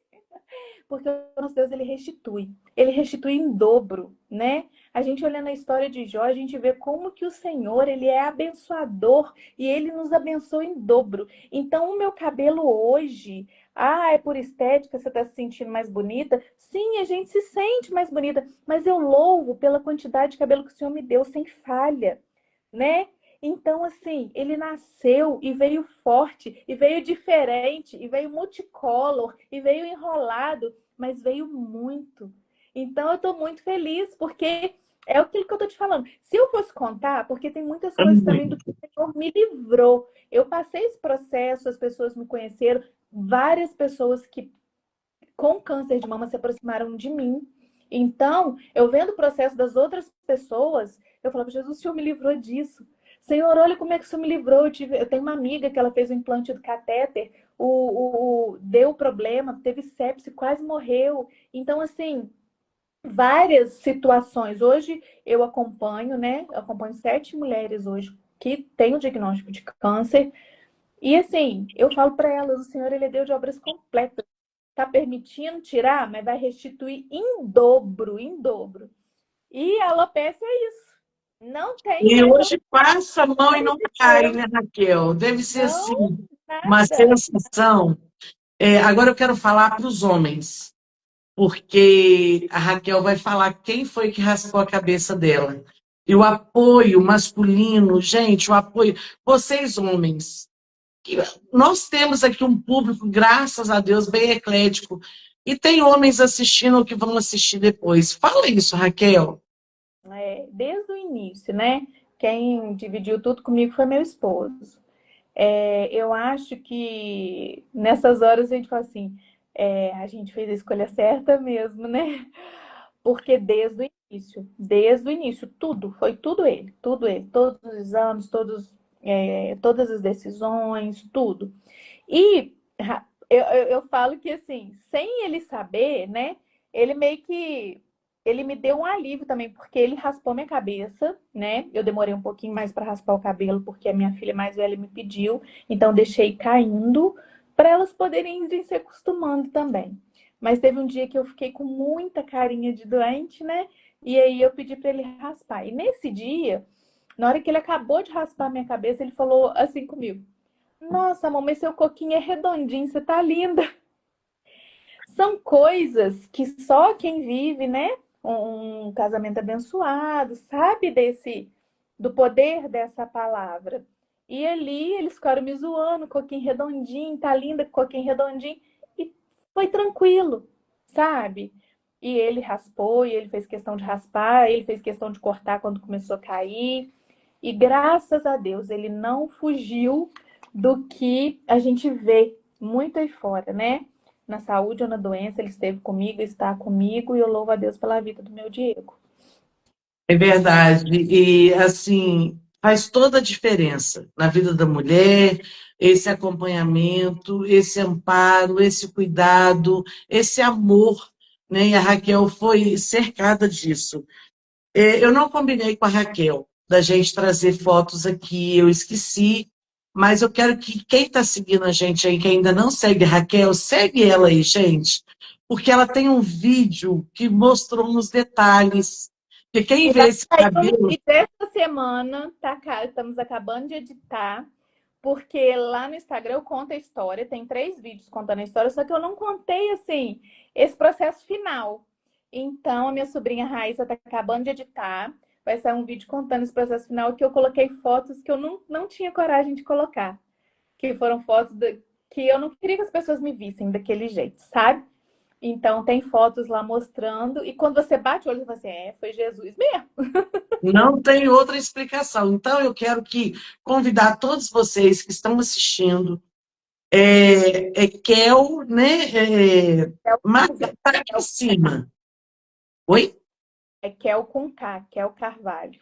Porque o nosso Deus, ele restitui. Ele restitui em dobro, né? A gente olhando a história de Jó, a gente vê como que o Senhor, ele é abençoador e ele nos abençoa em dobro. Então, o meu cabelo hoje, é por estética, você está se sentindo mais bonita? Sim, a gente se sente mais bonita, mas eu louvo pela quantidade de cabelo que o Senhor me deu sem falha, né? Então, assim, ele nasceu e veio forte, e veio diferente, e veio multicolor, e veio enrolado, mas veio muito. Então, eu estou muito feliz, porque é aquilo que eu estou te falando. Se eu fosse contar, porque tem muitas coisas também do que o Senhor me livrou. Eu passei esse processo, as pessoas me conheceram, várias pessoas que com câncer de mama se aproximaram de mim. Então, eu vendo o processo das outras pessoas, eu falava, Jesus, o Senhor me livrou disso. Senhor, olha como é que o Senhor me livrou. Eu tenho uma amiga que ela fez o implante do catéter, deu problema, teve sepse, quase morreu. Então, assim, várias situações. Hoje eu acompanho, né? Eu acompanho 7 mulheres hoje que têm o diagnóstico de câncer. E assim, eu falo para elas, o Senhor, ele é Deus de obras completas. Está permitindo tirar, mas vai restituir em dobro, em dobro. E a alopecia é isso. Não tem E mais hoje passa a mão e não cai, Deus. né, Raquel? Deve ser Não, assim, uma nada. sensação. Agora eu quero falar para os homens, porque a Raquel vai falar quem foi que raspou a cabeça dela. E o apoio masculino, gente, o apoio. Vocês, homens, que nós temos aqui um público, graças a Deus, bem eclético. E tem homens assistindo ou que vão assistir depois. Fala isso, Raquel. Desde o início, né? Quem dividiu tudo comigo foi meu esposo. Eu acho que nessas horas a gente fala assim, a gente fez a escolha certa mesmo, né? Porque desde o início, tudo, foi tudo ele, todos os exames, todas as decisões, tudo. E eu falo que assim, sem ele saber, né? Ele meio que ele me deu um alívio também, porque ele raspou minha cabeça, né? Eu demorei um pouquinho mais para raspar o cabelo, porque a minha filha mais velha me pediu, então deixei caindo para elas poderem ir se acostumando também. Mas teve um dia que eu fiquei com muita carinha de doente, né? E aí eu pedi para ele raspar. E nesse dia, na hora que ele acabou de raspar minha cabeça, ele falou assim comigo: Nossa, mamãe, seu coquinho é redondinho, você tá linda. São coisas que só quem vive, né, um casamento abençoado, sabe do poder dessa palavra. E ali eles ficaram me zoando, coquinho redondinho, tá linda, coquinho redondinho. E foi tranquilo, sabe? E ele raspou, e ele fez questão de raspar, ele fez questão de cortar quando começou a cair. E graças a Deus, ele não fugiu do que a gente vê muito aí fora, né? Na saúde ou na doença, ele esteve comigo, está comigo, e eu louvo a Deus pela vida do meu Diego. É verdade. E, assim, faz toda a diferença na vida da mulher, esse acompanhamento, esse amparo, esse cuidado, esse amor, né? E a Raquel foi cercada disso. Eu não combinei com a Raquel da gente trazer fotos aqui, eu esqueci, mas eu quero que quem está seguindo a gente aí, que ainda não segue a Raquel, segue ela aí, gente, porque ela tem um vídeo que mostrou nos detalhes. Porque quem E vê vai esse sair um cabelo. vídeo essa semana, tá, cara? Estamos acabando de editar, porque lá no Instagram eu conto a história, tem 3 vídeos contando a história, só que eu não contei, assim, esse processo final. Então, a minha sobrinha Raíssa tá acabando de editar, vai sair um vídeo contando esse processo final, que eu coloquei fotos que eu não tinha coragem de colocar, que foram que eu não queria que as pessoas me vissem daquele jeito, sabe? Então, tem fotos lá mostrando, e quando você bate o olho, você fala assim, foi Jesus mesmo. Não tem outra explicação. Então, eu quero convidar todos vocês que estão assistindo. Kel, né? Marca tá aqui em cima. Oi? É Kel com K, Kel Carvalho.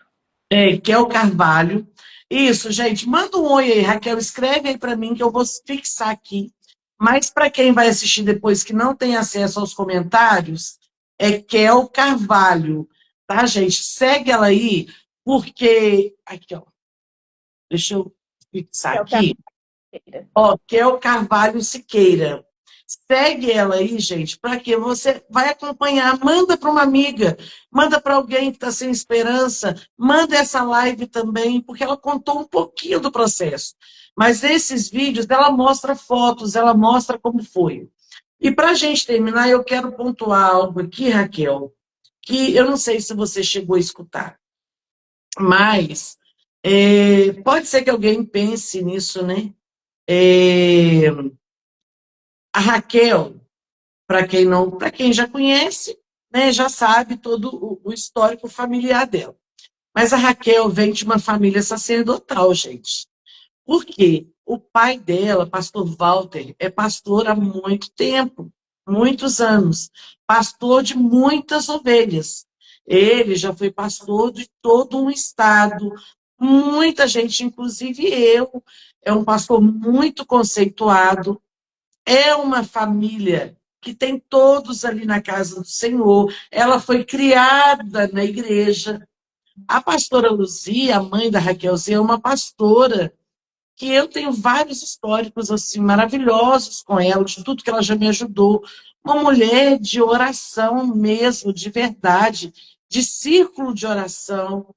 Kel Carvalho. Isso, gente. Manda um oi aí, Raquel. Escreve aí para mim que eu vou fixar aqui. Mas para quem vai assistir depois que não tem acesso aos comentários, é Kel Carvalho. Tá, gente? Segue ela aí, porque. Aqui, ó. Deixa eu fixar É o aqui. Carteira. Ó, Kel Carvalho Siqueira. Segue ela aí, gente, para que você vai acompanhar. Manda para uma amiga, manda para alguém que está sem esperança, manda essa live também, porque ela contou um pouquinho do processo. Mas nesses vídeos, ela mostra fotos, ela mostra como foi. E para a gente terminar, eu quero pontuar algo aqui, Raquel, que eu não sei se você chegou a escutar, mas pode ser que alguém pense nisso, né? É, a Raquel, para quem já conhece, né, já sabe todo o histórico familiar dela. Mas a Raquel vem de uma família sacerdotal, gente. Por quê? O pai dela, pastor Walter, é pastor há muito tempo, muitos anos, pastor de muitas ovelhas. Ele já foi pastor de todo um estado, muita gente, inclusive eu, é um pastor muito conceituado, é uma família que tem todos ali na casa do Senhor. Ela foi criada na igreja. A pastora Luzia, a mãe da Raquelzinha, é uma pastora que eu tenho vários históricos assim maravilhosos com ela, de tudo que ela já me ajudou. Uma mulher de oração mesmo, de verdade, de círculo de oração.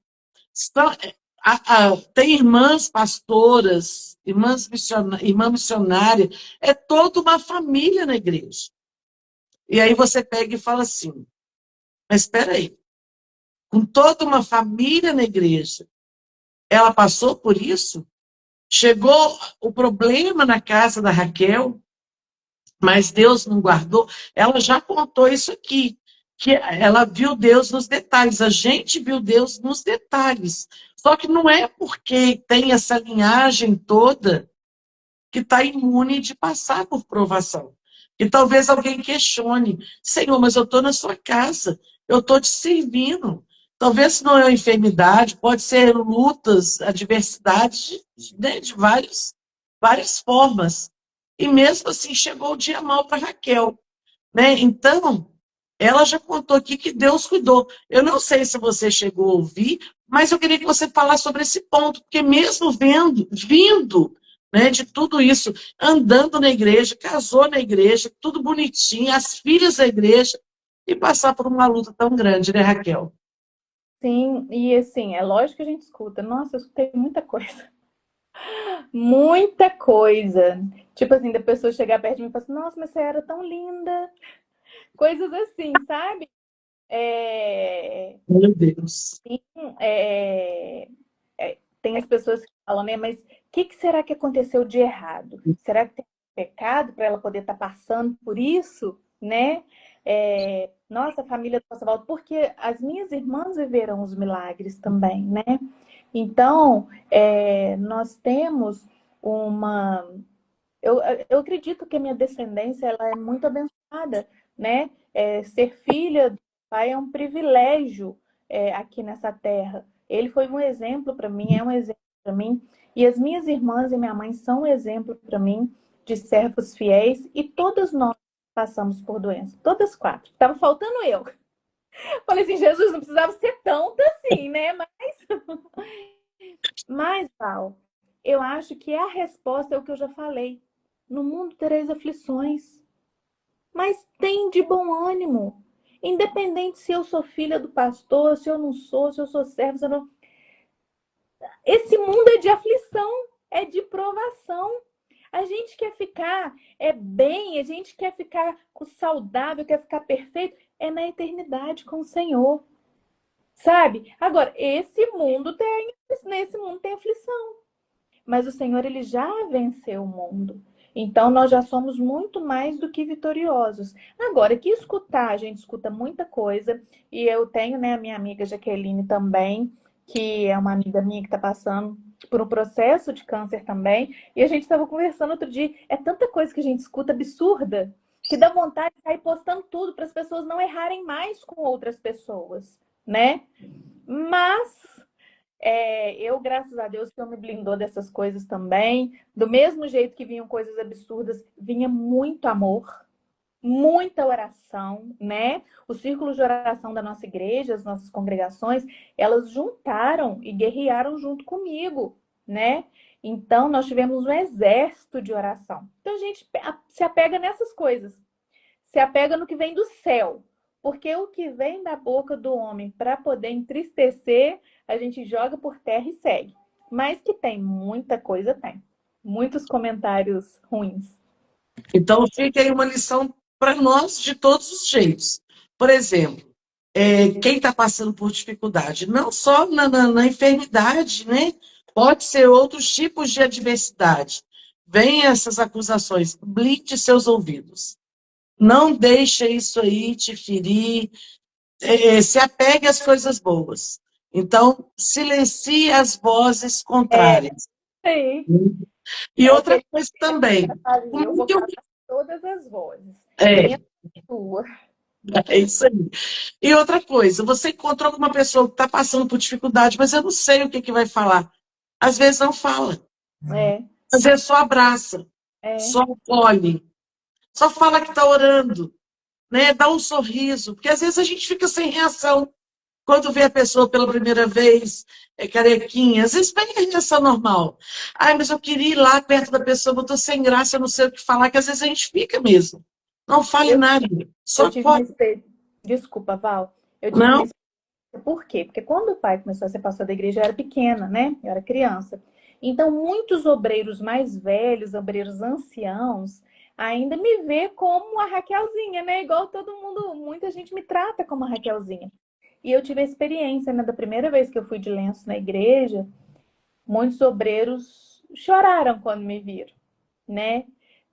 Tem irmãs pastoras, irmã missionária, é toda uma família na igreja. E aí você pega e fala assim, mas espera aí, com toda uma família na igreja, ela passou por isso? Chegou o problema na casa da Raquel, mas Deus não guardou. Ela já contou isso aqui, que ela viu Deus nos detalhes. A gente viu Deus nos detalhes. Só que não é porque tem essa linhagem toda que está imune de passar por provação. E talvez alguém questione, Senhor, mas eu estou na sua casa, eu estou te servindo. Talvez não é uma enfermidade, pode ser lutas, adversidades, né, de várias formas. E mesmo assim chegou o dia mal para Raquel, né? Então, ela já contou aqui que Deus cuidou. Eu não sei se você chegou a ouvir, mas eu queria que você falasse sobre esse ponto, porque mesmo vindo, né, de tudo isso, andando na igreja, casou na igreja, tudo bonitinho, as filhas da igreja, e passar por uma luta tão grande, né, Raquel? Sim, e assim, é lógico que a gente escuta. Nossa, eu escutei muita coisa. Muita coisa. Tipo assim, da pessoa chegar perto de mim e falar assim, nossa, mas você era tão linda. Coisas assim, sabe? É, Meu Deus. é, tem as pessoas que falam, né? Mas o que será que aconteceu de errado? Será que tem pecado para ela poder estar passando por isso, né? Nossa, a família do Pastor porque as minhas irmãs viveram os milagres também, né? Então, nós temos uma. Eu acredito que a minha descendência ela é muito abençoada, né? Ser filha do pai é um privilégio aqui nessa terra. Ele foi um exemplo para mim, é um exemplo para mim. E as minhas irmãs e minha mãe são um exemplo para mim de servos fiéis. E todas nós passamos por doença, todas quatro. Tava faltando eu. Falei assim, Jesus, não precisava ser tanto assim, né? Mas, Val, eu acho que a resposta é o que eu já falei. No mundo tereis aflições, mas tem de bom ânimo. Independente se eu sou filha do pastor, se eu não sou, se eu sou servo, se eu não... Esse mundo é de aflição, é de provação. A gente quer ficar bem, a gente quer ficar saudável, quer ficar perfeito, é na eternidade com o Senhor. Sabe? Agora, nesse mundo tem aflição. Mas o Senhor ele já venceu o mundo. Então nós já somos muito mais do que vitoriosos. Agora, que escutar, a gente escuta muita coisa, e eu tenho, né, a minha amiga Jaqueline também, que é uma amiga minha que está passando por um processo de câncer também, e a gente estava conversando outro dia, é tanta coisa que a gente escuta absurda, que dá vontade de sair postando tudo para as pessoas não errarem mais com outras pessoas, né? Mas Eu, graças a Deus, que eu me blindou dessas coisas também. Do mesmo jeito que vinham coisas absurdas, vinha muito amor, muita oração, né? Os círculos de oração da nossa igreja, as nossas congregações, elas juntaram e guerrearam junto comigo, né? Então, nós tivemos um exército de oração. Então, a gente se apega nessas coisas, se apega no que vem do céu. Porque o que vem da boca do homem para poder entristecer, a gente joga por terra e segue. Mas que tem muita coisa, tem. Muitos comentários ruins. Então, fica aí uma lição para nós de todos os jeitos. Por exemplo, quem está passando por dificuldade, não só na enfermidade, né? Pode ser outros tipos de adversidade. Vem essas acusações, blinde seus ouvidos. Não deixe isso aí te ferir, se apegue às coisas boas. Então, silencie as vozes contrárias. Sim. E É o que outra ele coisa também, fazia. Eu como vou que eu... calar todas as vozes. É, Menos a sua. é isso aí. E outra coisa, você encontrou com uma pessoa que está passando por dificuldade, mas eu não sei o que, que vai falar. Às vezes não fala. É, Às vezes só abraça, é. só acolhe, só fala que está orando, né? Dá um sorriso, porque às vezes a gente fica sem reação. Quando vê a pessoa pela primeira vez, carequinha, às vezes vem a reação normal. Ai, mas eu queria ir lá perto da pessoa, eu estou sem graça, eu não sei o que falar, que às vezes a gente fica mesmo. Não fale Eu, nada, eu só tive uma pode. experiência. Desculpa, Val. Eu tive uma Não, experiência. Por quê? Porque quando o pai começou a ser pastor da igreja, eu era pequena, né? Eu era criança. Então, muitos obreiros mais velhos, obreiros anciãos, ainda me vê como a Raquelzinha, né? Igual todo mundo, muita gente me trata como a Raquelzinha. E eu tive a experiência, né? Da primeira vez que eu fui de lenço na igreja, muitos obreiros choraram quando me viram, né?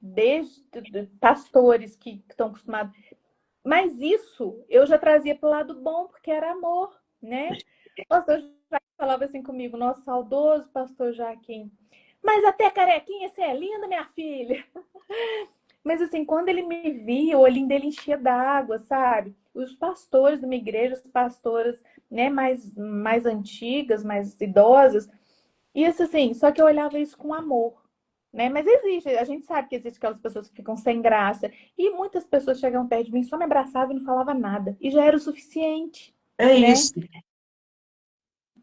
Desde pastores que estão acostumados. Mas isso eu já trazia para o lado bom, porque era amor, né? O pastor Joaquim falava assim comigo, nosso saudoso pastor Joaquim. Mas até carequinha, você é linda, minha filha. Mas assim, quando ele me via, o olhinho dele enchia d'água, sabe? Os pastores da minha igreja, as pastoras, né, mais antigas, mais idosas, isso assim, só que eu olhava isso com amor, né? Mas existe, a gente sabe que existe aquelas pessoas que ficam sem graça. E muitas pessoas chegavam perto de mim, só me abraçavam e não falava nada. E já era o suficiente, é né? isso.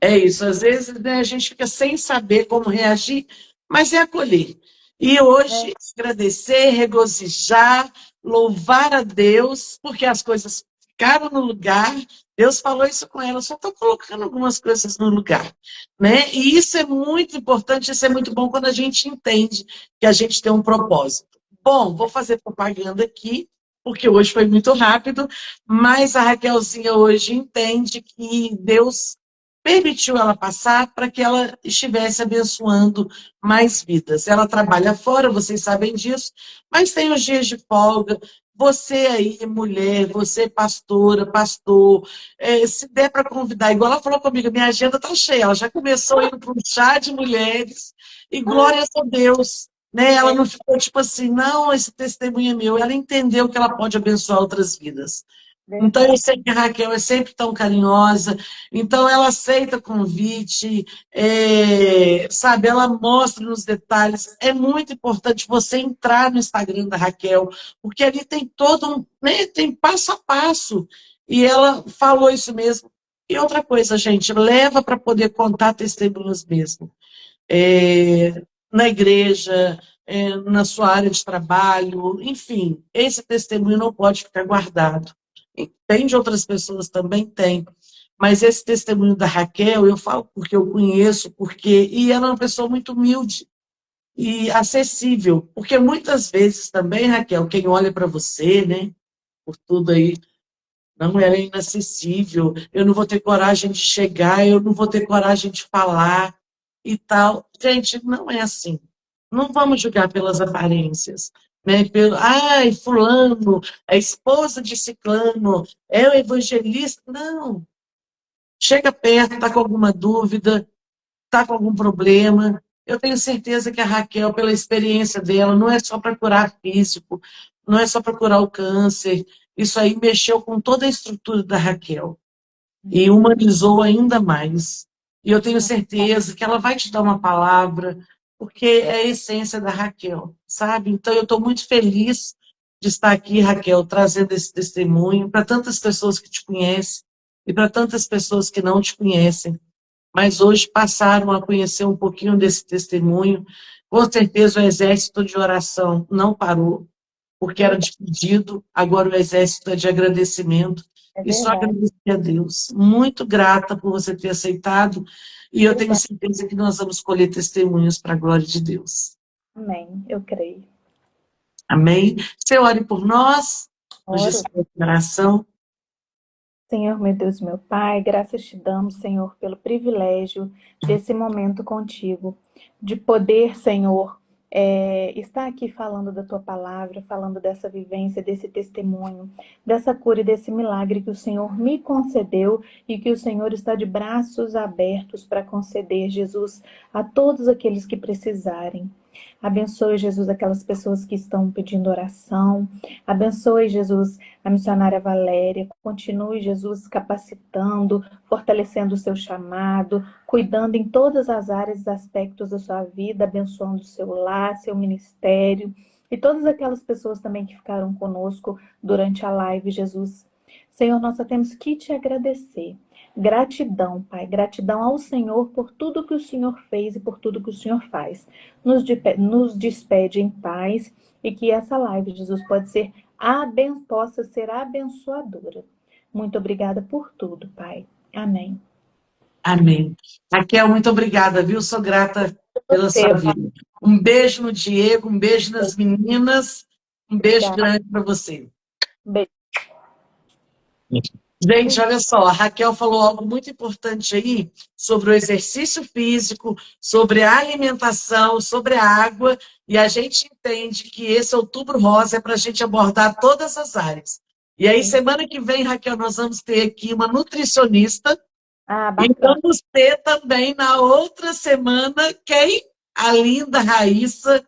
É isso. Às vezes, né, a gente fica sem saber como reagir, mas é acolher. E É, hoje, agradecer, regozijar, louvar a Deus, porque as coisas ficaram no lugar. Deus falou isso com ela, eu só estou colocando algumas coisas no lugar, né? E isso é muito importante, isso é muito bom quando a gente entende que a gente tem um propósito. Bom, vou fazer propaganda aqui, porque hoje foi muito rápido, mas a Raquelzinha hoje entende que Deus permitiu ela passar para que ela estivesse abençoando mais vidas. Ela trabalha fora, vocês sabem disso, mas tem os dias de folga. Você aí, mulher, você pastora, pastor, se der para convidar, igual ela falou comigo, minha agenda está cheia, ela já começou indo para um chá de mulheres, e glórias a Deus. Né? Ela é não ficou tipo assim, não, esse testemunho é meu. Ela entendeu que ela pode abençoar outras vidas. Então, eu verdade. sei que a Raquel é sempre tão carinhosa, então ela aceita convite, sabe, ela mostra nos detalhes. É muito importante você entrar no Instagram da Raquel, porque ali tem todo um, né, tem passo a passo, e ela falou isso mesmo. E outra coisa, gente, leva para poder contar testemunhos mesmo. Na igreja, na sua área de trabalho, enfim, esse testemunho não pode ficar guardado. Tem de outras pessoas também, tem. Mas esse testemunho da Raquel, eu falo porque eu conheço, porque e ela é uma pessoa muito humilde e acessível, porque muitas vezes também, Raquel, quem olha para você, né, por tudo aí, não, ela é inacessível, eu não vou ter coragem de chegar, eu não vou ter coragem de falar e tal. Gente, não é assim. Não vamos julgar pelas aparências. Né? Ai, fulano, a esposa de ciclano, é o evangelista. Não. Chega perto, está com alguma dúvida, está com algum problema. Eu tenho certeza que a Raquel, pela experiência dela, não é só para curar físico, não é só para curar o câncer. Isso aí mexeu com toda a estrutura da Raquel e humanizou ainda mais. E eu tenho certeza que ela vai te dar uma palavra, porque é a essência da Raquel, sabe? Então eu estou muito feliz de estar aqui, Raquel, trazendo esse testemunho para tantas pessoas que te conhecem e para tantas pessoas que não te conhecem, mas hoje passaram a conhecer um pouquinho desse testemunho. Com certeza o exército de oração não parou, porque era de pedido, agora o exército é de agradecimento. É E só verdade. agradecer a Deus. Muito grata por você ter aceitado, e eu tenho Obrigada. certeza que nós vamos colher testemunhos para a glória de Deus. Amém. Eu creio. Amém? Você ore por nós, nos Oro. dispõe de oração. Senhor, meu Deus, meu Pai, graças te damos, Senhor, pelo privilégio desse momento contigo, de poder, Senhor, estar aqui falando da tua palavra, falando dessa vivência, desse testemunho, dessa cura e desse milagre que o Senhor me concedeu e que o Senhor está de braços abertos para conceder, Jesus, a todos aqueles que precisarem. Abençoe, Jesus, aquelas pessoas que estão pedindo oração. Abençoe, Jesus, a missionária Valéria. Continue, Jesus, capacitando, fortalecendo o seu chamado, cuidando em todas as áreas e aspectos da sua vida, abençoando o seu lar, seu ministério. E todas aquelas pessoas também que ficaram conosco durante a live, Jesus. Senhor, nós só temos que te agradecer. Gratidão, Pai. Gratidão ao Senhor por tudo que o Senhor fez e por tudo que o Senhor faz. Nos despede em paz e que essa live, Jesus, possa ser abençoadora. Muito obrigada por tudo, Pai. Amém. Amém. Raquel, muito obrigada, viu? Sou grata pela Você, sua vida. Um beijo no Diego, um beijo nas meninas, um beijo obrigada. grande para você. Beijo. Gente, olha só, a Raquel falou algo muito importante aí sobre o exercício físico, sobre a alimentação, sobre a água, e a gente entende que esse Outubro Rosa é para a gente abordar todas as áreas. E aí, semana que vem, Raquel, nós vamos ter aqui uma nutricionista, Ah, e bacana. vamos ter também na outra semana quem? A linda Raíssa,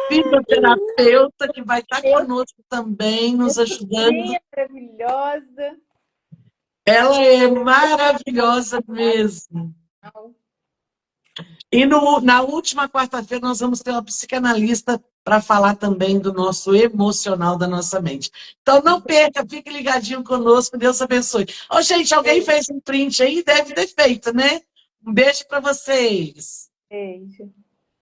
fisioterapeuta, que vai estar Deus, conosco também, nos ajudando. minha maravilhosa. Ela é maravilhosa mesmo. E na última quarta-feira nós vamos ter uma psicanalista para falar também do nosso emocional, da nossa mente. Então não perca, fique ligadinho conosco, Deus abençoe. Ô, gente, alguém fez um print aí? Deve ter feito, né? Um beijo para vocês. Beijo.